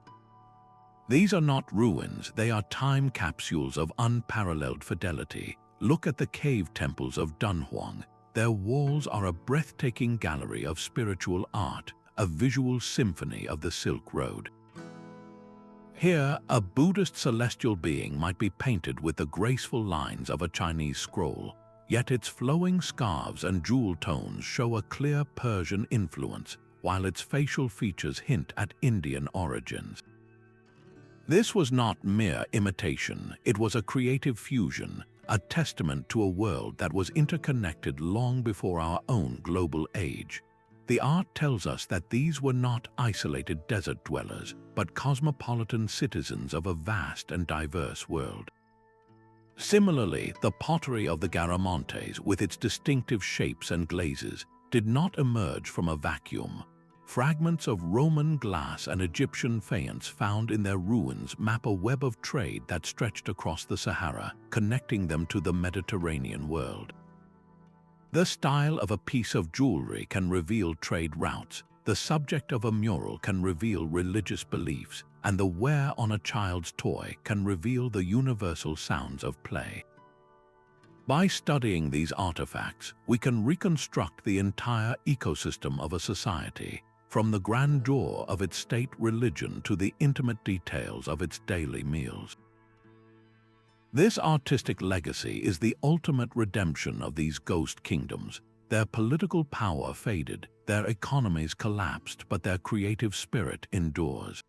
These are not ruins, they are time capsules of unparalleled fidelity. Look at the cave temples of Dunhuang. Their walls are a breathtaking gallery of spiritual art, a visual symphony of the Silk Road. Here, a Buddhist celestial being might be painted with the graceful lines of a Chinese scroll, yet its flowing scarves and jewel tones show a clear Persian influence, while its facial features hint at Indian origins. This was not mere imitation, it was a creative fusion, a testament to a world that was interconnected long before our own global age. The art tells us that these were not isolated desert dwellers, but cosmopolitan citizens of a vast and diverse world. Similarly, the pottery of the Garamantes, with its distinctive shapes and glazes, did not emerge from a vacuum. Fragments of Roman glass and Egyptian faience found in their ruins map a web of trade that stretched across the Sahara, connecting them to the Mediterranean world. The style of a piece of jewelry can reveal trade routes, the subject of a mural can reveal religious beliefs, and the wear on a child's toy can reveal the universal sounds of play. By studying these artifacts, we can reconstruct the entire ecosystem of a society, from the grandeur of its state religion to the intimate details of its daily meals. This artistic legacy is the ultimate redemption of these ghost kingdoms. Their political power faded, their economies collapsed, but their creative spirit endures.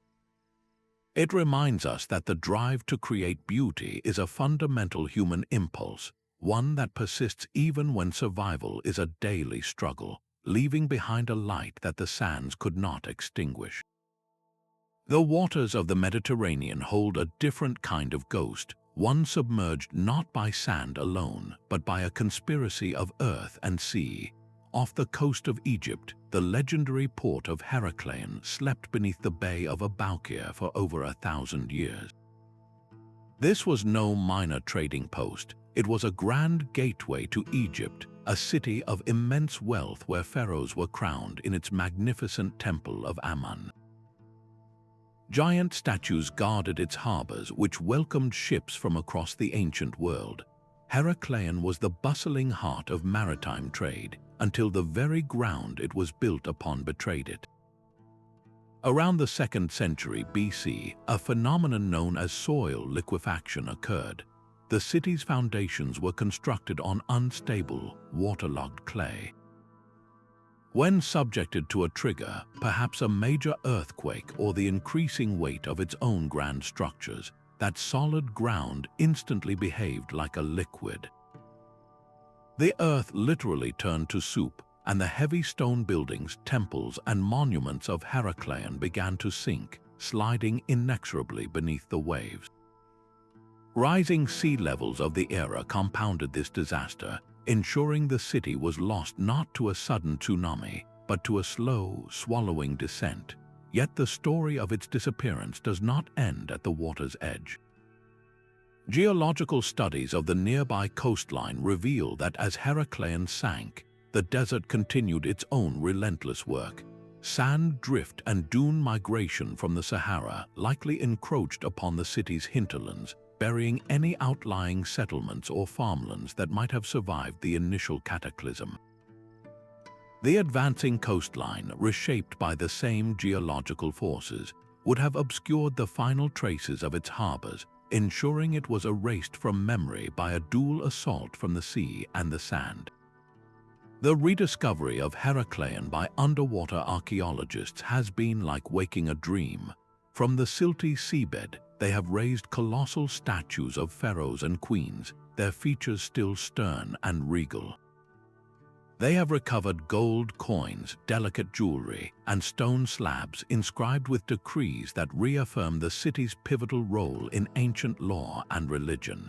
It reminds us that the drive to create beauty is a fundamental human impulse, one that persists even when survival is a daily struggle, leaving behind a light that the sands could not extinguish. The waters of the Mediterranean hold a different kind of ghost, one submerged not by sand alone, but by a conspiracy of earth and sea. Off the coast of Egypt, the legendary port of Heracleion slept beneath the bay of Abandonment for over 1,000 years. This was no minor trading post. It was a grand gateway to Egypt, a city of immense wealth where pharaohs were crowned in its magnificent temple of Ammon. Giant statues guarded its harbors, which welcomed ships from across the ancient world. Heracleion was the bustling heart of maritime trade, until the very ground it was built upon betrayed it. Around the 2nd century BC, a phenomenon known as soil liquefaction occurred. The city's foundations were constructed on unstable, waterlogged clay. When subjected to a trigger, perhaps a major earthquake or the increasing weight of its own grand structures, that solid ground instantly behaved like a liquid. The earth literally turned to soup, and the heavy stone buildings, temples, and monuments of Heracleion began to sink, sliding inexorably beneath the waves. Rising sea levels of the era compounded this disaster, ensuring the city was lost not to a sudden tsunami, but to a slow, swallowing descent. Yet the story of its disappearance does not end at the water's edge. Geological studies of the nearby coastline reveal that as Heracleion sank, the desert continued its own relentless work. Sand drift and dune migration from the Sahara likely encroached upon the city's hinterlands, burying any outlying settlements or farmlands that might have survived the initial cataclysm. The advancing coastline, reshaped by the same geological forces, would have obscured the final traces of its harbors, ensuring it was erased from memory by a dual assault from the sea and the sand. The rediscovery of Heracleion by underwater archaeologists has been like waking a dream. From the silty seabed, they have raised colossal statues of pharaohs and queens, their features still stern and regal. They have recovered gold coins, delicate jewelry, and stone slabs inscribed with decrees that reaffirm the city's pivotal role in ancient law and religion.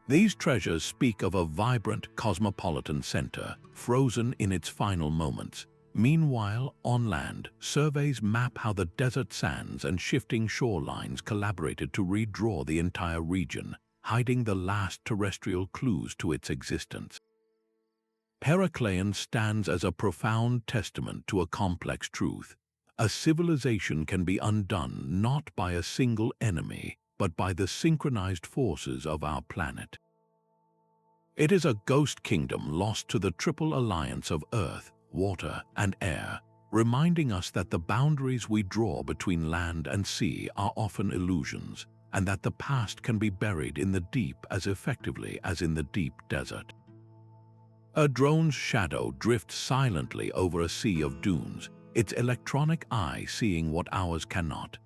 These treasures speak of a vibrant cosmopolitan center, frozen in its final moments. Meanwhile, on land, surveys map how the desert sands and shifting shorelines collaborated to redraw the entire region, hiding the last terrestrial clues to its existence. Heracleion stands as a profound testament to a complex truth. A civilization can be undone not by a single enemy, but by the synchronized forces of our planet. It is a ghost kingdom lost to the triple alliance of earth, water, and air, reminding us that the boundaries we draw between land and sea are often illusions, and that the past can be buried in the deep as effectively as in the deep desert. A drone's shadow drifts silently over a sea of dunes, its electronic eye seeing what ours cannot.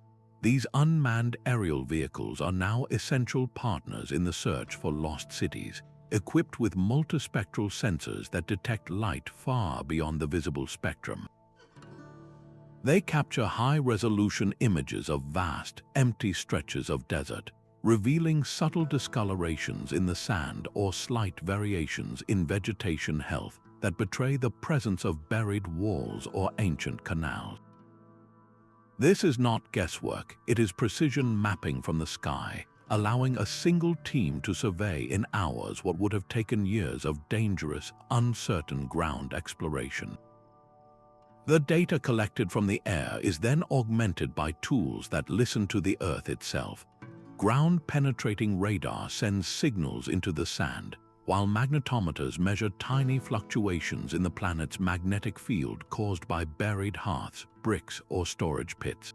These unmanned aerial vehicles are now essential partners in the search for lost cities, equipped with multispectral sensors that detect light far beyond the visible spectrum. They capture high-resolution images of vast, empty stretches of desert, revealing subtle discolorations in the sand or slight variations in vegetation health that betray the presence of buried walls or ancient canals. This is not guesswork, it is precision mapping from the sky, allowing a single team to survey in hours what would have taken years of dangerous, uncertain ground exploration. The data collected from the air is then augmented by tools that listen to the Earth itself. Ground-penetrating radar sends signals into the sand, while magnetometers measure tiny fluctuations in the planet's magnetic field caused by buried hearths, bricks, or storage pits.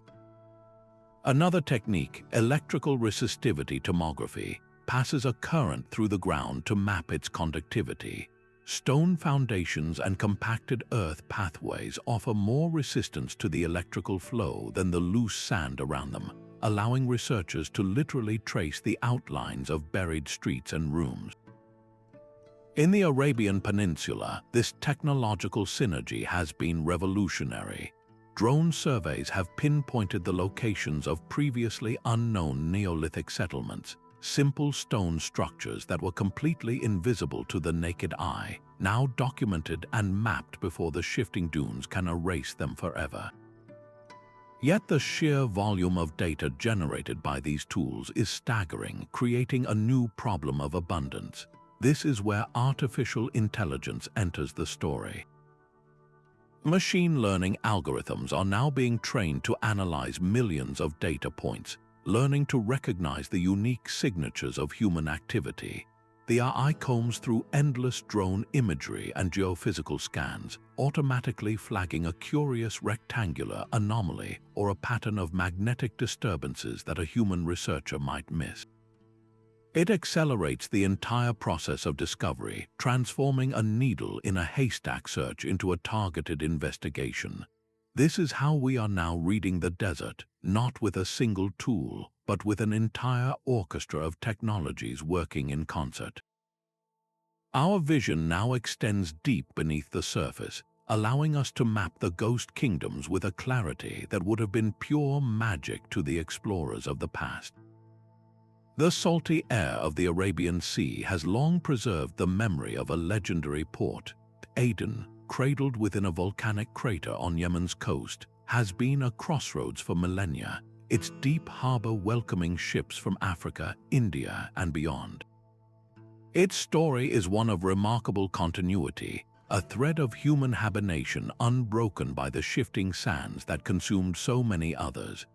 Another technique, electrical resistivity tomography, passes a current through the ground to map its conductivity. Stone foundations and compacted earth pathways offer more resistance to the electrical flow than the loose sand around them, allowing researchers to literally trace the outlines of buried streets and rooms. In the Arabian Peninsula, this technological synergy has been revolutionary. Drone surveys have pinpointed the locations of previously unknown Neolithic settlements, simple stone structures that were completely invisible to the naked eye, now documented and mapped before the shifting dunes can erase them forever. Yet the sheer volume of data generated by these tools is staggering, creating a new problem of abundance. This is where artificial intelligence enters the story. Machine learning algorithms are now being trained to analyze millions of data points, learning to recognize the unique signatures of human activity. The AI combs through endless drone imagery and geophysical scans, automatically flagging a curious rectangular anomaly or a pattern of magnetic disturbances that a human researcher might miss. It accelerates the entire process of discovery, transforming a needle in a haystack search into a targeted investigation. This is how we are now reading the desert, not with a single tool, but with an entire orchestra of technologies working in concert. Our vision now extends deep beneath the surface, allowing us to map the ghost kingdoms with a clarity that would have been pure magic to the explorers of the past. The salty air of the Arabian Sea has long preserved the memory of a legendary port. Aden, cradled within a volcanic crater on Yemen's coast, has been a crossroads for millennia, its deep harbor welcoming ships from Africa, India, and beyond. Its story is one of remarkable continuity, a thread of human hibernation unbroken by the shifting sands that consumed so many others.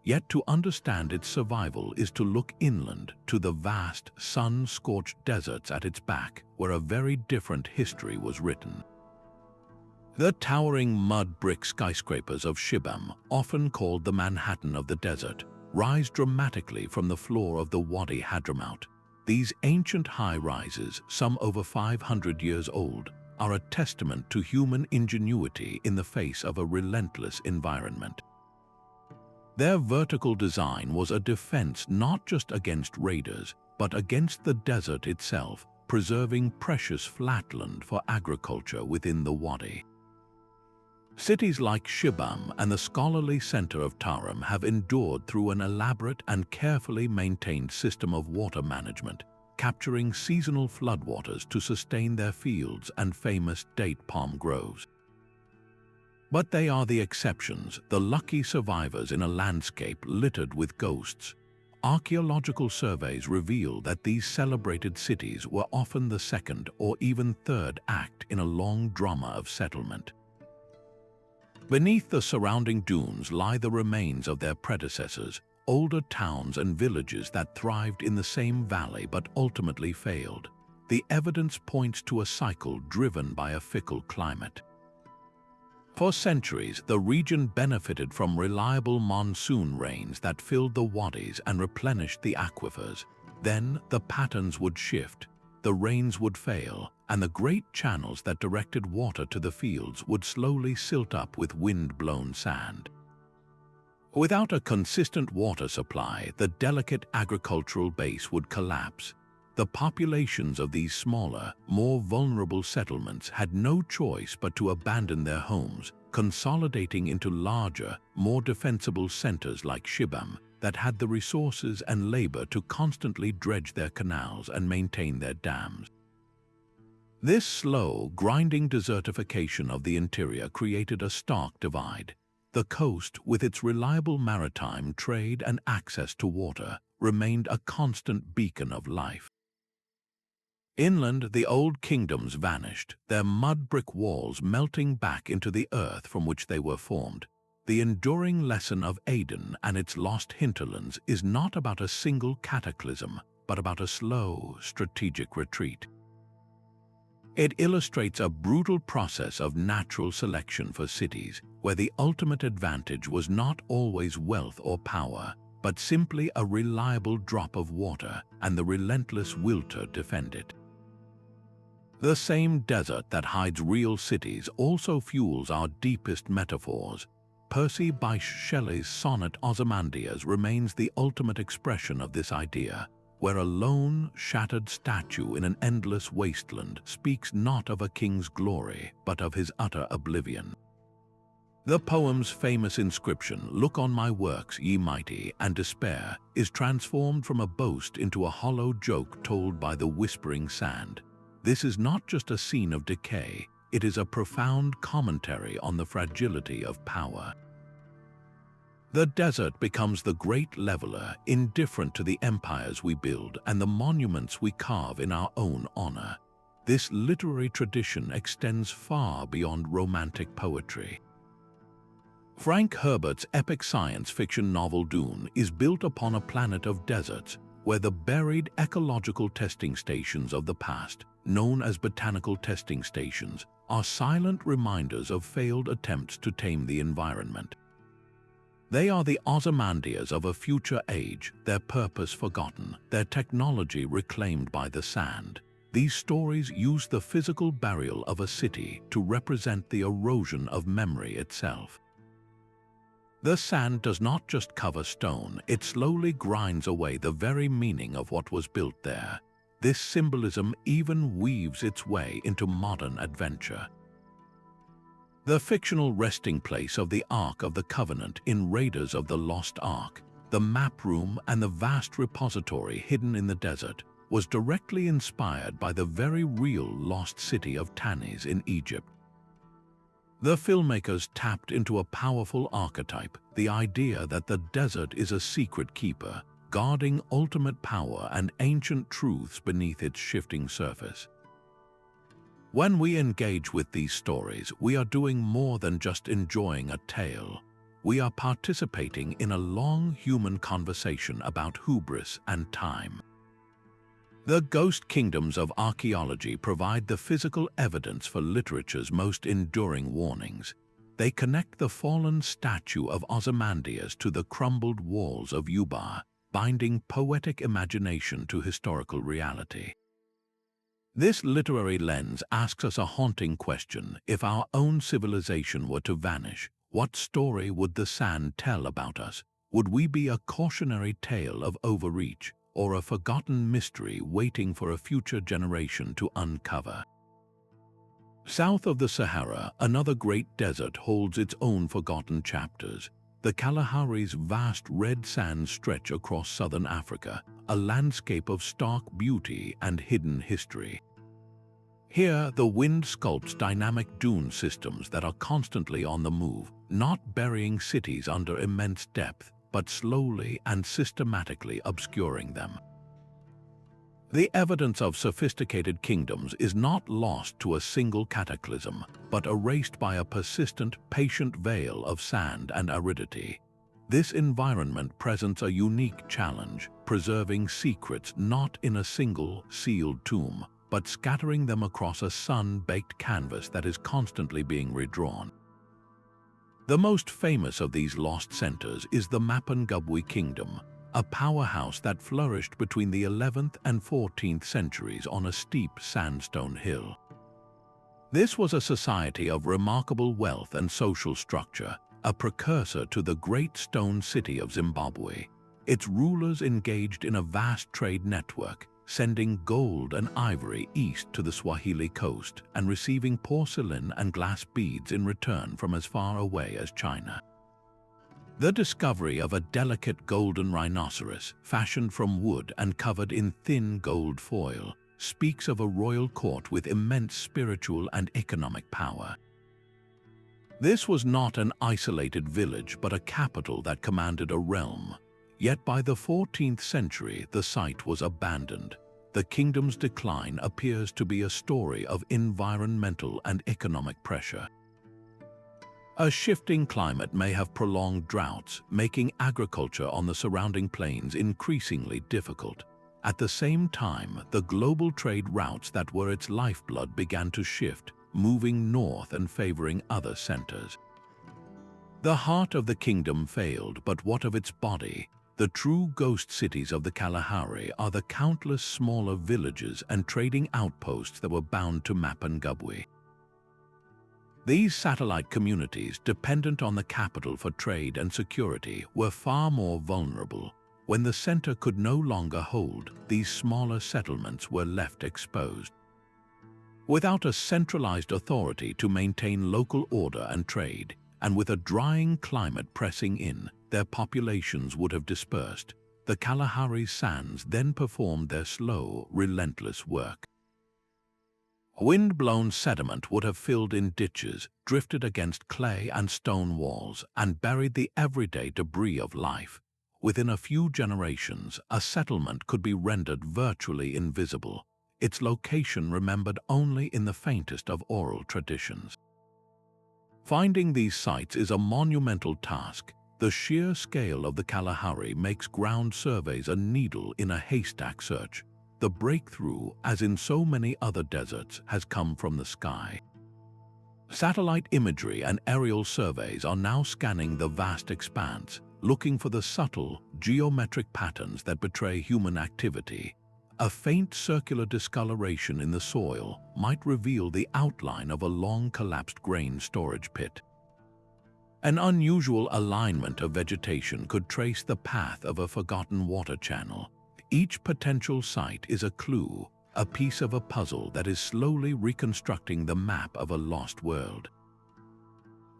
Yet to understand its survival is to look inland to the vast, sun-scorched deserts at its back, where a very different history was written. The towering mud-brick skyscrapers of Shibam, often called the Manhattan of the desert, rise dramatically from the floor of the Wadi Hadramaut. These ancient high-rises, some over 500 years old, are a testament to human ingenuity in the face of a relentless environment. Their vertical design was a defense not just against raiders, but against the desert itself, preserving precious flatland for agriculture within the Wadi. Cities like Shibam and the scholarly center of Tarim have endured through an elaborate and carefully maintained system of water management, capturing seasonal floodwaters to sustain their fields and famous date palm groves. But they are the exceptions, the lucky survivors in a landscape littered with ghosts. Archaeological surveys reveal that these celebrated cities were often the second or even third act in a long drama of settlement. Beneath the surrounding dunes lie the remains of their predecessors, older towns and villages that thrived in the same valley but ultimately failed. The evidence points to a cycle driven by a fickle climate. For centuries, the region benefited from reliable monsoon rains that filled the wadis and replenished the aquifers. Then the patterns would shift, the rains would fail, and the great channels that directed water to the fields would slowly silt up with wind-blown sand. Without a consistent water supply, the delicate agricultural base would collapse. The populations of these smaller, more vulnerable settlements had no choice but to abandon their homes, consolidating into larger, more defensible centers like Shibam that had the resources and labor to constantly dredge their canals and maintain their dams. This slow, grinding desertification of the interior created a stark divide. The coast, with its reliable maritime trade and access to water, remained a constant beacon of life. Inland, the old kingdoms vanished, their mud-brick walls melting back into the earth from which they were formed. The enduring lesson of Aden and its lost hinterlands is not about a single cataclysm, but about a slow, strategic retreat. It illustrates a brutal process of natural selection for cities, where the ultimate advantage was not always wealth or power, but simply a reliable drop of water and the relentless will to defend it. The same desert that hides real cities also fuels our deepest metaphors. Percy Bysshe Shelley's sonnet Ozymandias remains the ultimate expression of this idea, where a lone, shattered statue in an endless wasteland speaks not of a king's glory, but of his utter oblivion. The poem's famous inscription, "Look on my works, ye mighty, and despair," is transformed from a boast into a hollow joke told by the whispering sand. This is not just a scene of decay, it is a profound commentary on the fragility of power. The desert becomes the great leveler, indifferent to the empires we build and the monuments we carve in our own honor. This literary tradition extends far beyond romantic poetry. Frank Herbert's epic science fiction novel Dune is built upon a planet of deserts, where the buried ecological testing stations of the past, known as botanical testing stations, are silent reminders of failed attempts to tame the environment. They are the Ozymandias of a future age, their purpose forgotten, their technology reclaimed by the sand. These stories use the physical burial of a city to represent the erosion of memory itself. The sand does not just cover stone, it slowly grinds away the very meaning of what was built there. This symbolism even weaves its way into modern adventure. The fictional resting place of the Ark of the Covenant in Raiders of the Lost Ark, the map room and the vast repository hidden in the desert, was directly inspired by the very real lost city of Tanis in Egypt. The filmmakers tapped into a powerful archetype, the idea that the desert is a secret keeper, guarding ultimate power and ancient truths beneath its shifting surface. When we engage with these stories, we are doing more than just enjoying a tale. We are participating in a long human conversation about hubris and time. The ghost kingdoms of archaeology provide the physical evidence for literature's most enduring warnings. They connect the fallen statue of Ozymandias to the crumbled walls of Ubar, binding poetic imagination to historical reality. This literary lens asks us a haunting question. If our own civilization were to vanish, what story would the sand tell about us? Would we be a cautionary tale of overreach, or a forgotten mystery waiting for a future generation to uncover? South of the Sahara, another great desert holds its own forgotten chapters. The Kalahari's vast red sands stretch across southern Africa, a landscape of stark beauty and hidden history. Here, the wind sculpts dynamic dune systems that are constantly on the move, not burying cities under immense depth, but slowly and systematically obscuring them. The evidence of sophisticated kingdoms is not lost to a single cataclysm, but erased by a persistent, patient veil of sand and aridity. This environment presents a unique challenge, preserving secrets not in a single, sealed tomb, but scattering them across a sun-baked canvas that is constantly being redrawn. The most famous of these lost centers is the Mapungubwe Kingdom, a powerhouse that flourished between the 11th and 14th centuries on a steep sandstone hill. This was a society of remarkable wealth and social structure, a precursor to the great stone city of Zimbabwe. Its rulers engaged in a vast trade network, sending gold and ivory east to the Swahili coast and receiving porcelain and glass beads in return from as far away as China. The discovery of a delicate golden rhinoceros, fashioned from wood and covered in thin gold foil, speaks of a royal court with immense spiritual and economic power. This was not an isolated village, but a capital that commanded a realm. Yet by the 14th century, the site was abandoned. The kingdom's decline appears to be a story of environmental and economic pressure. A shifting climate may have prolonged droughts, making agriculture on the surrounding plains increasingly difficult. At the same time, the global trade routes that were its lifeblood began to shift, moving north and favoring other centers. The heart of the kingdom failed, but what of its body? The true ghost cities of the Kalahari are the countless smaller villages and trading outposts that were bound to Mapungubwe. These satellite communities, dependent on the capital for trade and security, were far more vulnerable. When the center could no longer hold, these smaller settlements were left exposed. Without a centralized authority to maintain local order and trade, and with a drying climate pressing in, their populations would have dispersed. The Kalahari sands then performed their slow, relentless work. Wind-blown sediment would have filled in ditches, drifted against clay and stone walls, and buried the everyday debris of life. Within a few generations, a settlement could be rendered virtually invisible, its location remembered only in the faintest of oral traditions. Finding these sites is a monumental task. The sheer scale of the Kalahari makes ground surveys a needle in a haystack search. The breakthrough, as in so many other deserts, has come from the sky. Satellite imagery and aerial surveys are now scanning the vast expanse, looking for the subtle, geometric patterns that betray human activity. A faint circular discoloration in the soil might reveal the outline of a long-collapsed grain storage pit. An unusual alignment of vegetation could trace the path of a forgotten water channel. Each potential site is a clue, a piece of a puzzle that is slowly reconstructing the map of a lost world.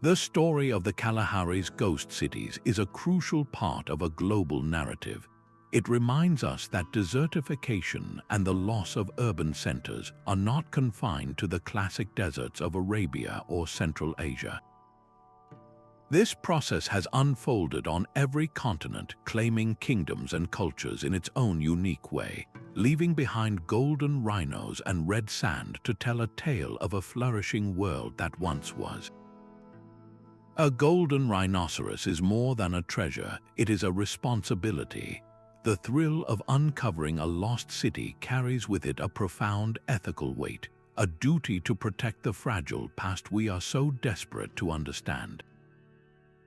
The story of the Kalahari's ghost cities is a crucial part of a global narrative. It reminds us that desertification and the loss of urban centers are not confined to the classic deserts of Arabia or Central Asia. This process has unfolded on every continent, claiming kingdoms and cultures in its own unique way, leaving behind golden rhinos and red sand to tell a tale of a flourishing world that once was. A golden rhinoceros is more than a treasure, it is a responsibility. The thrill of uncovering a lost city carries with it a profound ethical weight, a duty to protect the fragile past we are so desperate to understand.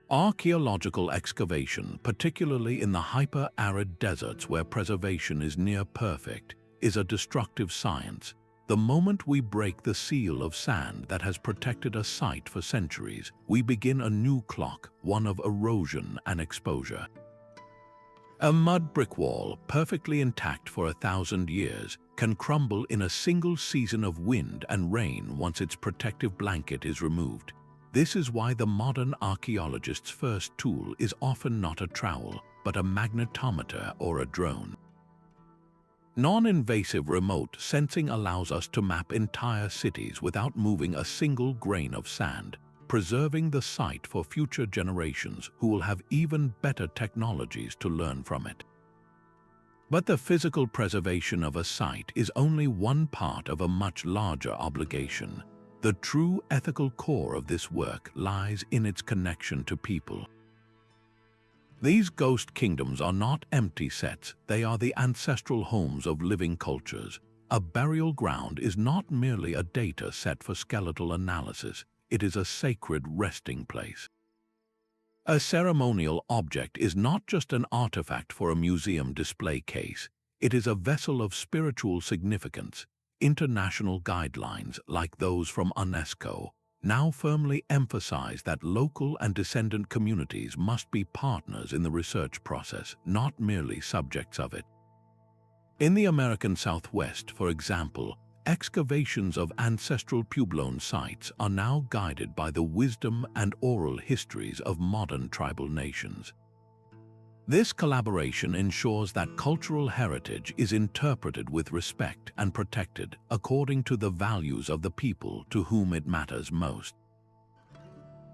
Archaeological excavation, particularly in the hyper-arid deserts where preservation is near perfect, is a destructive science. The moment we break the seal of sand that has protected a site for centuries, we begin a new clock, one of erosion and exposure. A mud brick wall, perfectly intact for 1,000 years, can crumble in a single season of wind and rain once its protective blanket is removed. This is why the modern archaeologist's first tool is often not a trowel, but a magnetometer or a drone. Non-invasive remote sensing allows us to map entire cities without moving a single grain of sand, preserving the site for future generations who will have even better technologies to learn from it. But the physical preservation of a site is only one part of a much larger obligation. The true ethical core of this work lies in its connection to people. These ghost kingdoms are not empty sets, they are the ancestral homes of living cultures. A burial ground is not merely a data set for skeletal analysis, it is a sacred resting place. A ceremonial object is not just an artifact for a museum display case, it is a vessel of spiritual significance. International guidelines, like those from UNESCO, now firmly emphasize that local and descendant communities must be partners in the research process, not merely subjects of it. In the American Southwest, for example, excavations of ancestral Puebloan sites are now guided by the wisdom and oral histories of modern tribal nations. This collaboration ensures that cultural heritage is interpreted with respect and protected according to the values of the people to whom it matters most.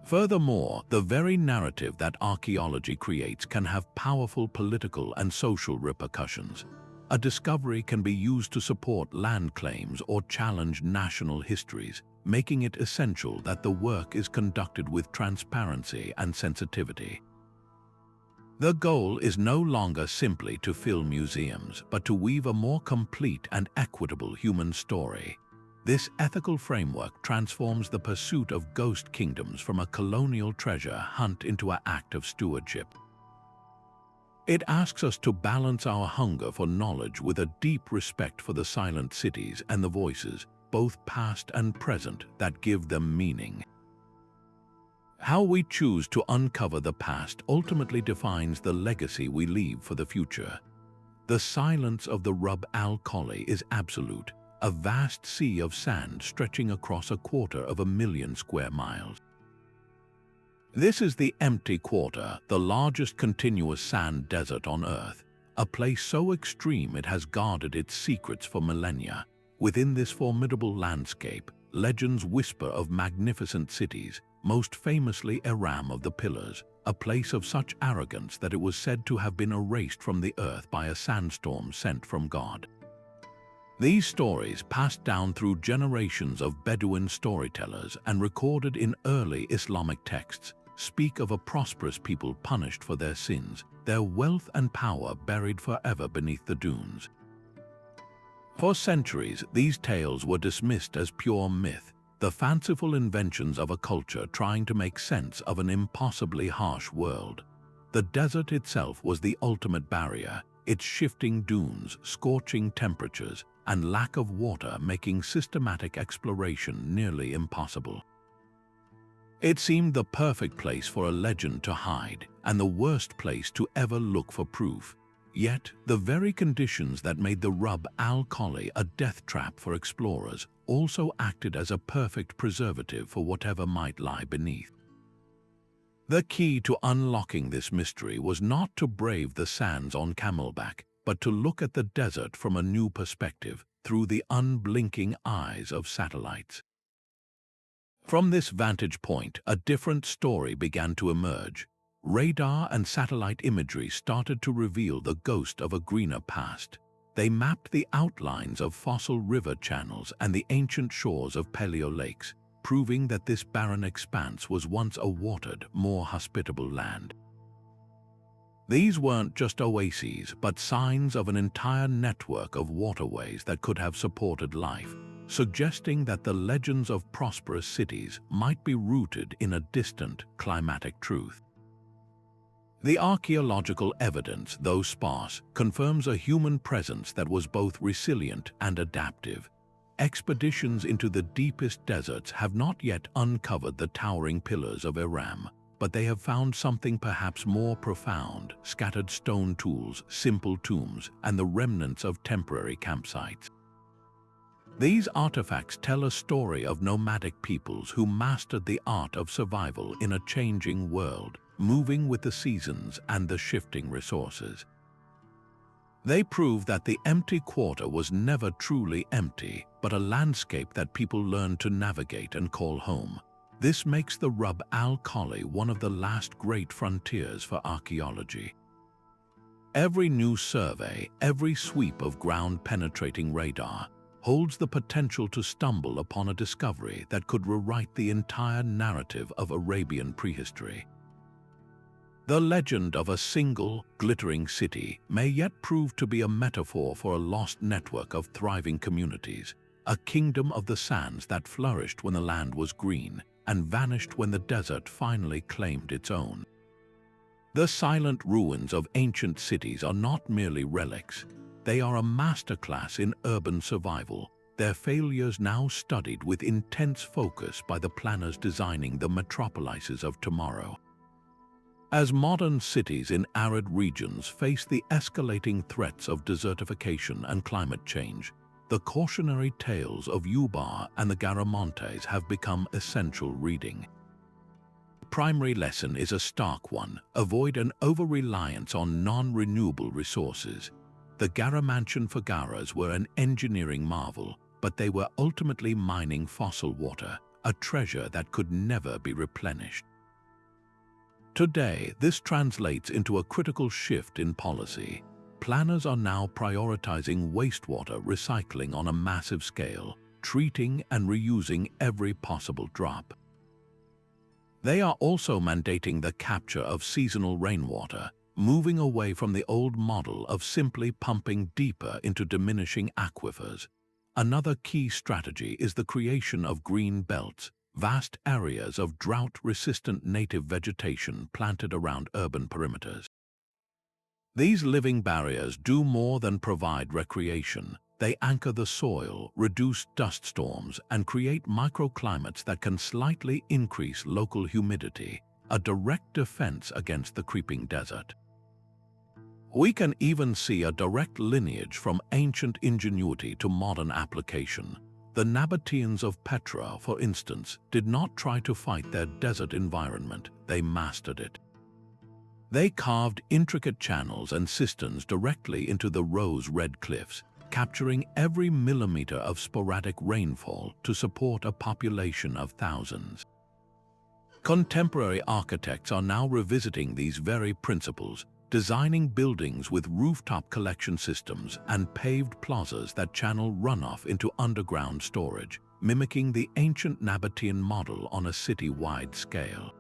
Furthermore, the very narrative that archaeology creates can have powerful political and social repercussions. A discovery can be used to support land claims or challenge national histories, making it essential that the work is conducted with transparency and sensitivity. The goal is no longer simply to fill museums, but to weave a more complete and equitable human story. This ethical framework transforms the pursuit of ghost kingdoms from a colonial treasure hunt into an act of stewardship. It asks us to balance our hunger for knowledge with a deep respect for the silent cities and the voices, both past and present, that give them meaning. How we choose to uncover the past ultimately defines the legacy we leave for the future. The silence of the Rub al-Khali is absolute, a vast sea of sand stretching across 250,000 square miles. This is the empty quarter, the largest continuous sand desert on Earth, a place so extreme it has guarded its secrets for millennia. Within this formidable landscape, legends whisper of magnificent cities, most famously Aram of the Pillars, a place of such arrogance that it was said to have been erased from the earth by a sandstorm sent from God. These stories, passed down through generations of Bedouin storytellers and recorded in early Islamic texts, speak of a prosperous people punished for their sins, their wealth and power buried forever beneath the dunes. For centuries, these tales were dismissed as pure myth, the fanciful inventions of a culture trying to make sense of an impossibly harsh world. The desert itself was the ultimate barrier, its shifting dunes, scorching temperatures, and lack of water making systematic exploration nearly impossible. It seemed the perfect place for a legend to hide, and the worst place to ever look for proof. Yet, the very conditions that made the Rub al-Khali a death trap for explorers also acted as a perfect preservative for whatever might lie beneath. The key to unlocking this mystery was not to brave the sands on camelback, but to look at the desert from a new perspective, through the unblinking eyes of satellites. From this vantage point, a different story began to emerge. Radar and satellite imagery started to reveal the ghost of a greener past. They mapped the outlines of fossil river channels and the ancient shores of paleo lakes, proving that this barren expanse was once a watered, more hospitable land. These weren't just oases, but signs of an entire network of waterways that could have supported life, suggesting that the legends of prosperous cities might be rooted in a distant climatic truth. The archaeological evidence, though sparse, confirms a human presence that was both resilient and adaptive. Expeditions into the deepest deserts have not yet uncovered the towering pillars of Aram, but they have found something perhaps more profound: scattered stone tools, simple tombs, and the remnants of temporary campsites. These artifacts tell a story of nomadic peoples who mastered the art of survival in a changing world, moving with the seasons and the shifting resources. They prove that the empty quarter was never truly empty, but a landscape that people learned to navigate and call home. This makes the Rub al-Khali one of the last great frontiers for archaeology. Every new survey, every sweep of ground-penetrating radar, holds the potential to stumble upon a discovery that could rewrite the entire narrative of Arabian prehistory. The legend of a single, glittering city may yet prove to be a metaphor for a lost network of thriving communities, a kingdom of the sands that flourished when the land was green and vanished when the desert finally claimed its own. The silent ruins of ancient cities are not merely relics. They are a masterclass in urban survival, their failures now studied with intense focus by the planners designing the metropolises of tomorrow. As modern cities in arid regions face the escalating threats of desertification and climate change, the cautionary tales of Ubar and the Garamantes have become essential reading. The primary lesson is a stark one: avoid an over-reliance on non-renewable resources. The Garamantian Forgaras were an engineering marvel, but they were ultimately mining fossil water, a treasure that could never be replenished. Today, this translates into a critical shift in policy. Planners are now prioritizing wastewater recycling on a massive scale, treating and reusing every possible drop. They are also mandating the capture of seasonal rainwater, moving away from the old model of simply pumping deeper into diminishing aquifers. Another key strategy is the creation of green belts, vast areas of drought-resistant native vegetation planted around urban perimeters. These living barriers do more than provide recreation. They anchor the soil, reduce dust storms, and create microclimates that can slightly increase local humidity, a direct defense against the creeping desert. We can even see a direct lineage from ancient ingenuity to modern application. The Nabateans of Petra, for instance, did not try to fight their desert environment, they mastered it. They carved intricate channels and cisterns directly into the rose-red cliffs, capturing every millimeter of sporadic rainfall to support a population of thousands. Contemporary architects are now revisiting these very principles, designing buildings with rooftop collection systems and paved plazas that channel runoff into underground storage, mimicking the ancient Nabatean model on a city-wide scale.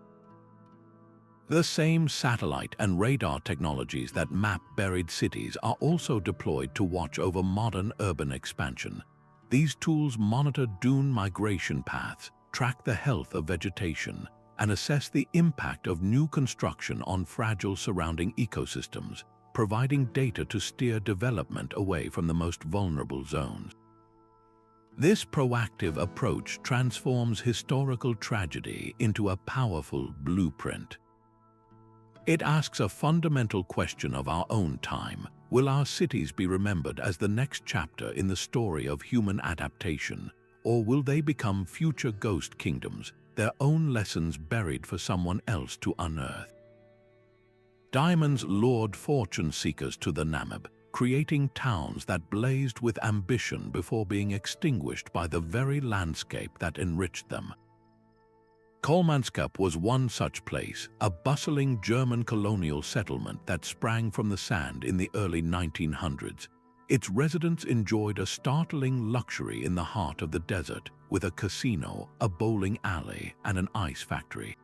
The same satellite and radar technologies that map buried cities are also deployed to watch over modern urban expansion. These tools monitor dune migration paths, track the health of vegetation, and assess the impact of new construction on fragile surrounding ecosystems, providing data to steer development away from the most vulnerable zones. This proactive approach transforms historical tragedy into a powerful blueprint. It asks a fundamental question of our own time: will our cities be remembered as the next chapter in the story of human adaptation, or will they become future ghost kingdoms, their own lessons buried for someone else to unearth? Diamonds lured fortune seekers to the Namib, creating towns that blazed with ambition before being extinguished by the very landscape that enriched them. Kolmanskap was one such place, a bustling German colonial settlement that sprang from the sand in the early 1900s. Its residents enjoyed a startling luxury in the heart of the desert, with a casino, a bowling alley, and an ice factory.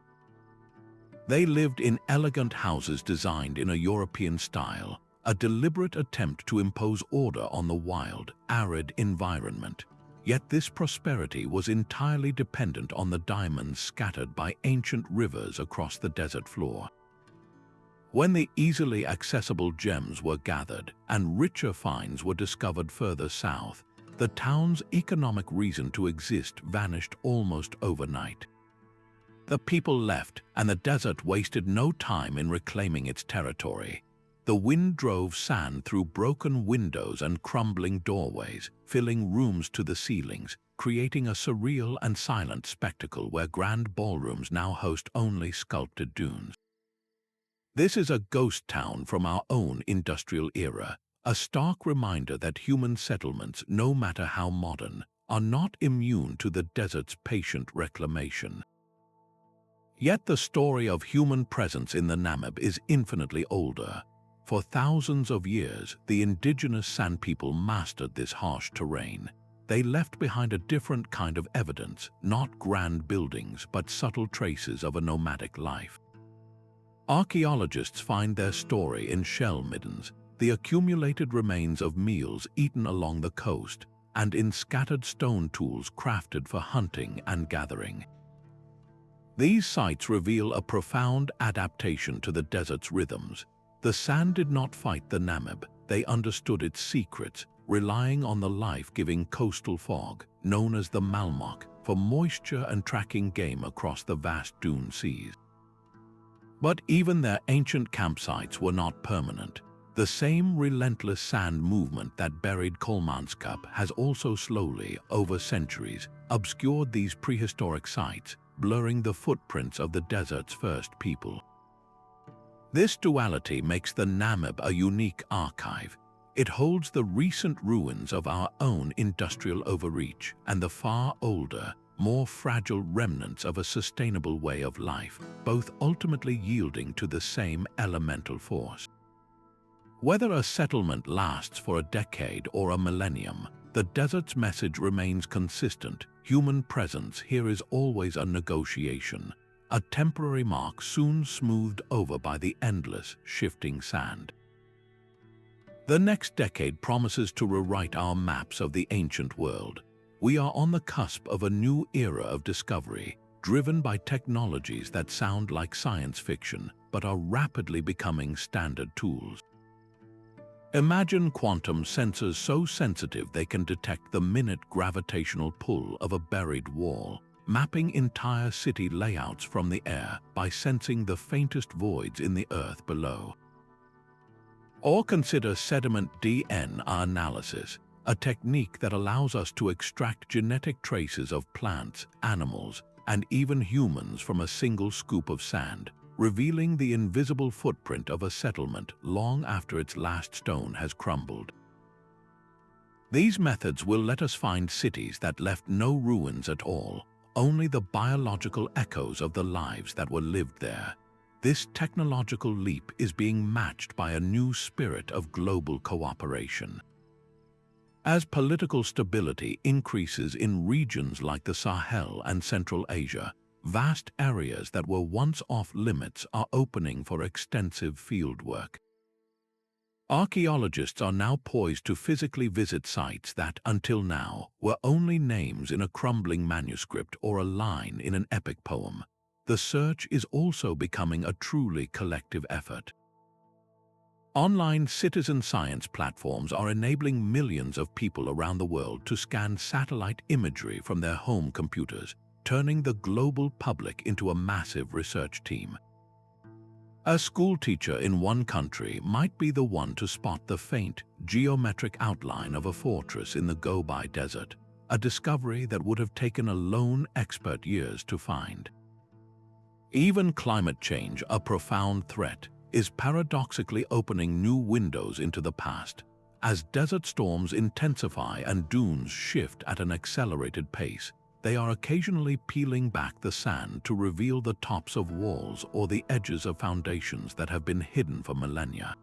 They lived in elegant houses designed in a European style, a deliberate attempt to impose order on the wild, arid environment. Yet this prosperity was entirely dependent on the diamonds scattered by ancient rivers across the desert floor. When the easily accessible gems were gathered and richer finds were discovered further south, the town's economic reason to exist vanished almost overnight. The people left, and the desert wasted no time in reclaiming its territory. The wind drove sand through broken windows and crumbling doorways, filling rooms to the ceilings, creating a surreal and silent spectacle where grand ballrooms now host only sculpted dunes. This is a ghost town from our own industrial era, a stark reminder that human settlements, no matter how modern, are not immune to the desert's patient reclamation. Yet the story of human presence in the Namib is infinitely older. For thousands of years, the indigenous San people mastered this harsh terrain. They left behind a different kind of evidence, not grand buildings, but subtle traces of a nomadic life. Archaeologists find their story in shell middens, the accumulated remains of meals eaten along the coast, and in scattered stone tools crafted for hunting and gathering. These sites reveal a profound adaptation to the desert's rhythms. The sand did not fight the Namib, they understood its secrets, relying on the life-giving coastal fog, known as the malmok, for moisture and tracking game across the vast dune seas. But even their ancient campsites were not permanent. The same relentless sand movement that buried Kolmanskap has also slowly, over centuries, obscured these prehistoric sites, blurring the footprints of the desert's first people. This duality makes the Namib a unique archive. It holds the recent ruins of our own industrial overreach and the far older, more fragile remnants of a sustainable way of life, both ultimately yielding to the same elemental force. Whether a settlement lasts for a decade or a millennium, the desert's message remains consistent. Human presence here is always a negotiation, a temporary mark soon smoothed over by the endless, shifting sand. The next decade promises to rewrite our maps of the ancient world. We are on the cusp of a new era of discovery, driven by technologies that sound like science fiction but are rapidly becoming standard tools. Imagine quantum sensors so sensitive they can detect the minute gravitational pull of a buried wall, mapping entire city layouts from the air by sensing the faintest voids in the earth below. Or consider sediment DNA analysis, a technique that allows us to extract genetic traces of plants, animals, and even humans from a single scoop of sand, revealing the invisible footprint of a settlement long after its last stone has crumbled. These methods will let us find cities that left no ruins at all, only the biological echoes of the lives that were lived there. This technological leap is being matched by a new spirit of global cooperation. As political stability increases in regions like the Sahel and Central Asia, vast areas that were once off-limits are opening for extensive fieldwork. Archaeologists are now poised to physically visit sites that, until now, were only names in a crumbling manuscript or a line in an epic poem. The search is also becoming a truly collective effort. Online citizen science platforms are enabling millions of people around the world to scan satellite imagery from their home computers, turning the global public into a massive research team. A schoolteacher in one country might be the one to spot the faint, geometric outline of a fortress in the Gobi Desert, a discovery that would have taken a lone expert years to find. Even climate change, a profound threat, is paradoxically opening new windows into the past. As desert storms intensify and dunes shift at an accelerated pace, they are occasionally peeling back the sand to reveal the tops of walls or the edges of foundations that have been hidden for millennia.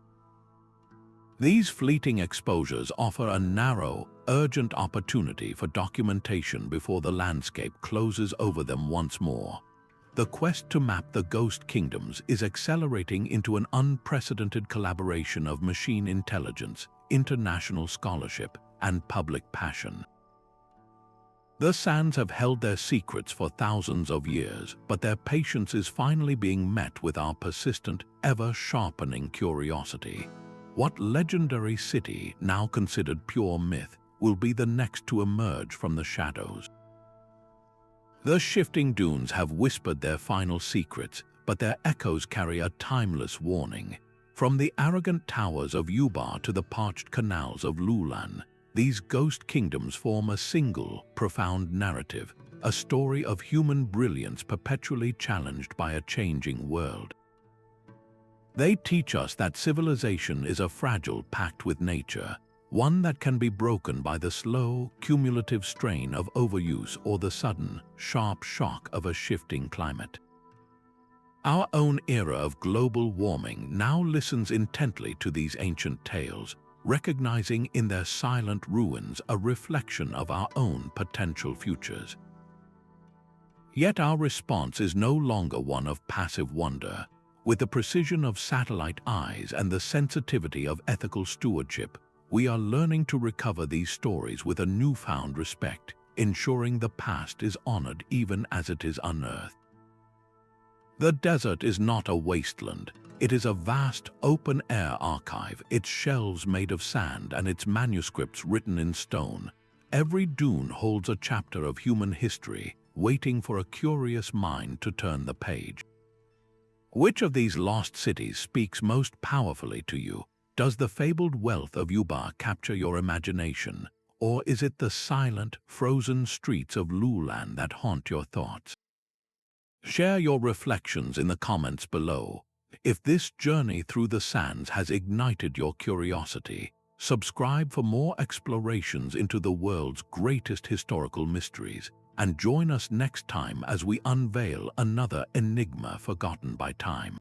These fleeting exposures offer a narrow, urgent opportunity for documentation before the landscape closes over them once more. The quest to map the ghost kingdoms is accelerating into an unprecedented collaboration of machine intelligence, international scholarship, and public passion. The sands have held their secrets for thousands of years, but their patience is finally being met with our persistent, ever-sharpening curiosity. What legendary city, now considered pure myth, will be the next to emerge from the shadows? The shifting dunes have whispered their final secrets, but their echoes carry a timeless warning. From the arrogant towers of Ubar to the parched canals of Loulan, these ghost kingdoms form a single, profound narrative, a story of human brilliance perpetually challenged by a changing world. They teach us that civilization is a fragile pact with nature, one that can be broken by the slow, cumulative strain of overuse or the sudden, sharp shock of a shifting climate. Our own era of global warming now listens intently to these ancient tales, recognizing in their silent ruins a reflection of our own potential futures. Yet our response is no longer one of passive wonder. With the precision of satellite eyes and the sensitivity of ethical stewardship, we are learning to recover these stories with a newfound respect, ensuring the past is honored even as it is unearthed. The desert is not a wasteland. It is a vast, open-air archive, its shelves made of sand and its manuscripts written in stone. Every dune holds a chapter of human history, waiting for a curious mind to turn the page. Which of these lost cities speaks most powerfully to you? Does the fabled wealth of Ubar capture your imagination, or is it the silent, frozen streets of Loulan that haunt your thoughts? Share your reflections in the comments below. If this journey through the sands has ignited your curiosity, subscribe for more explorations into the world's greatest historical mysteries, and join us next time as we unveil another enigma forgotten by time.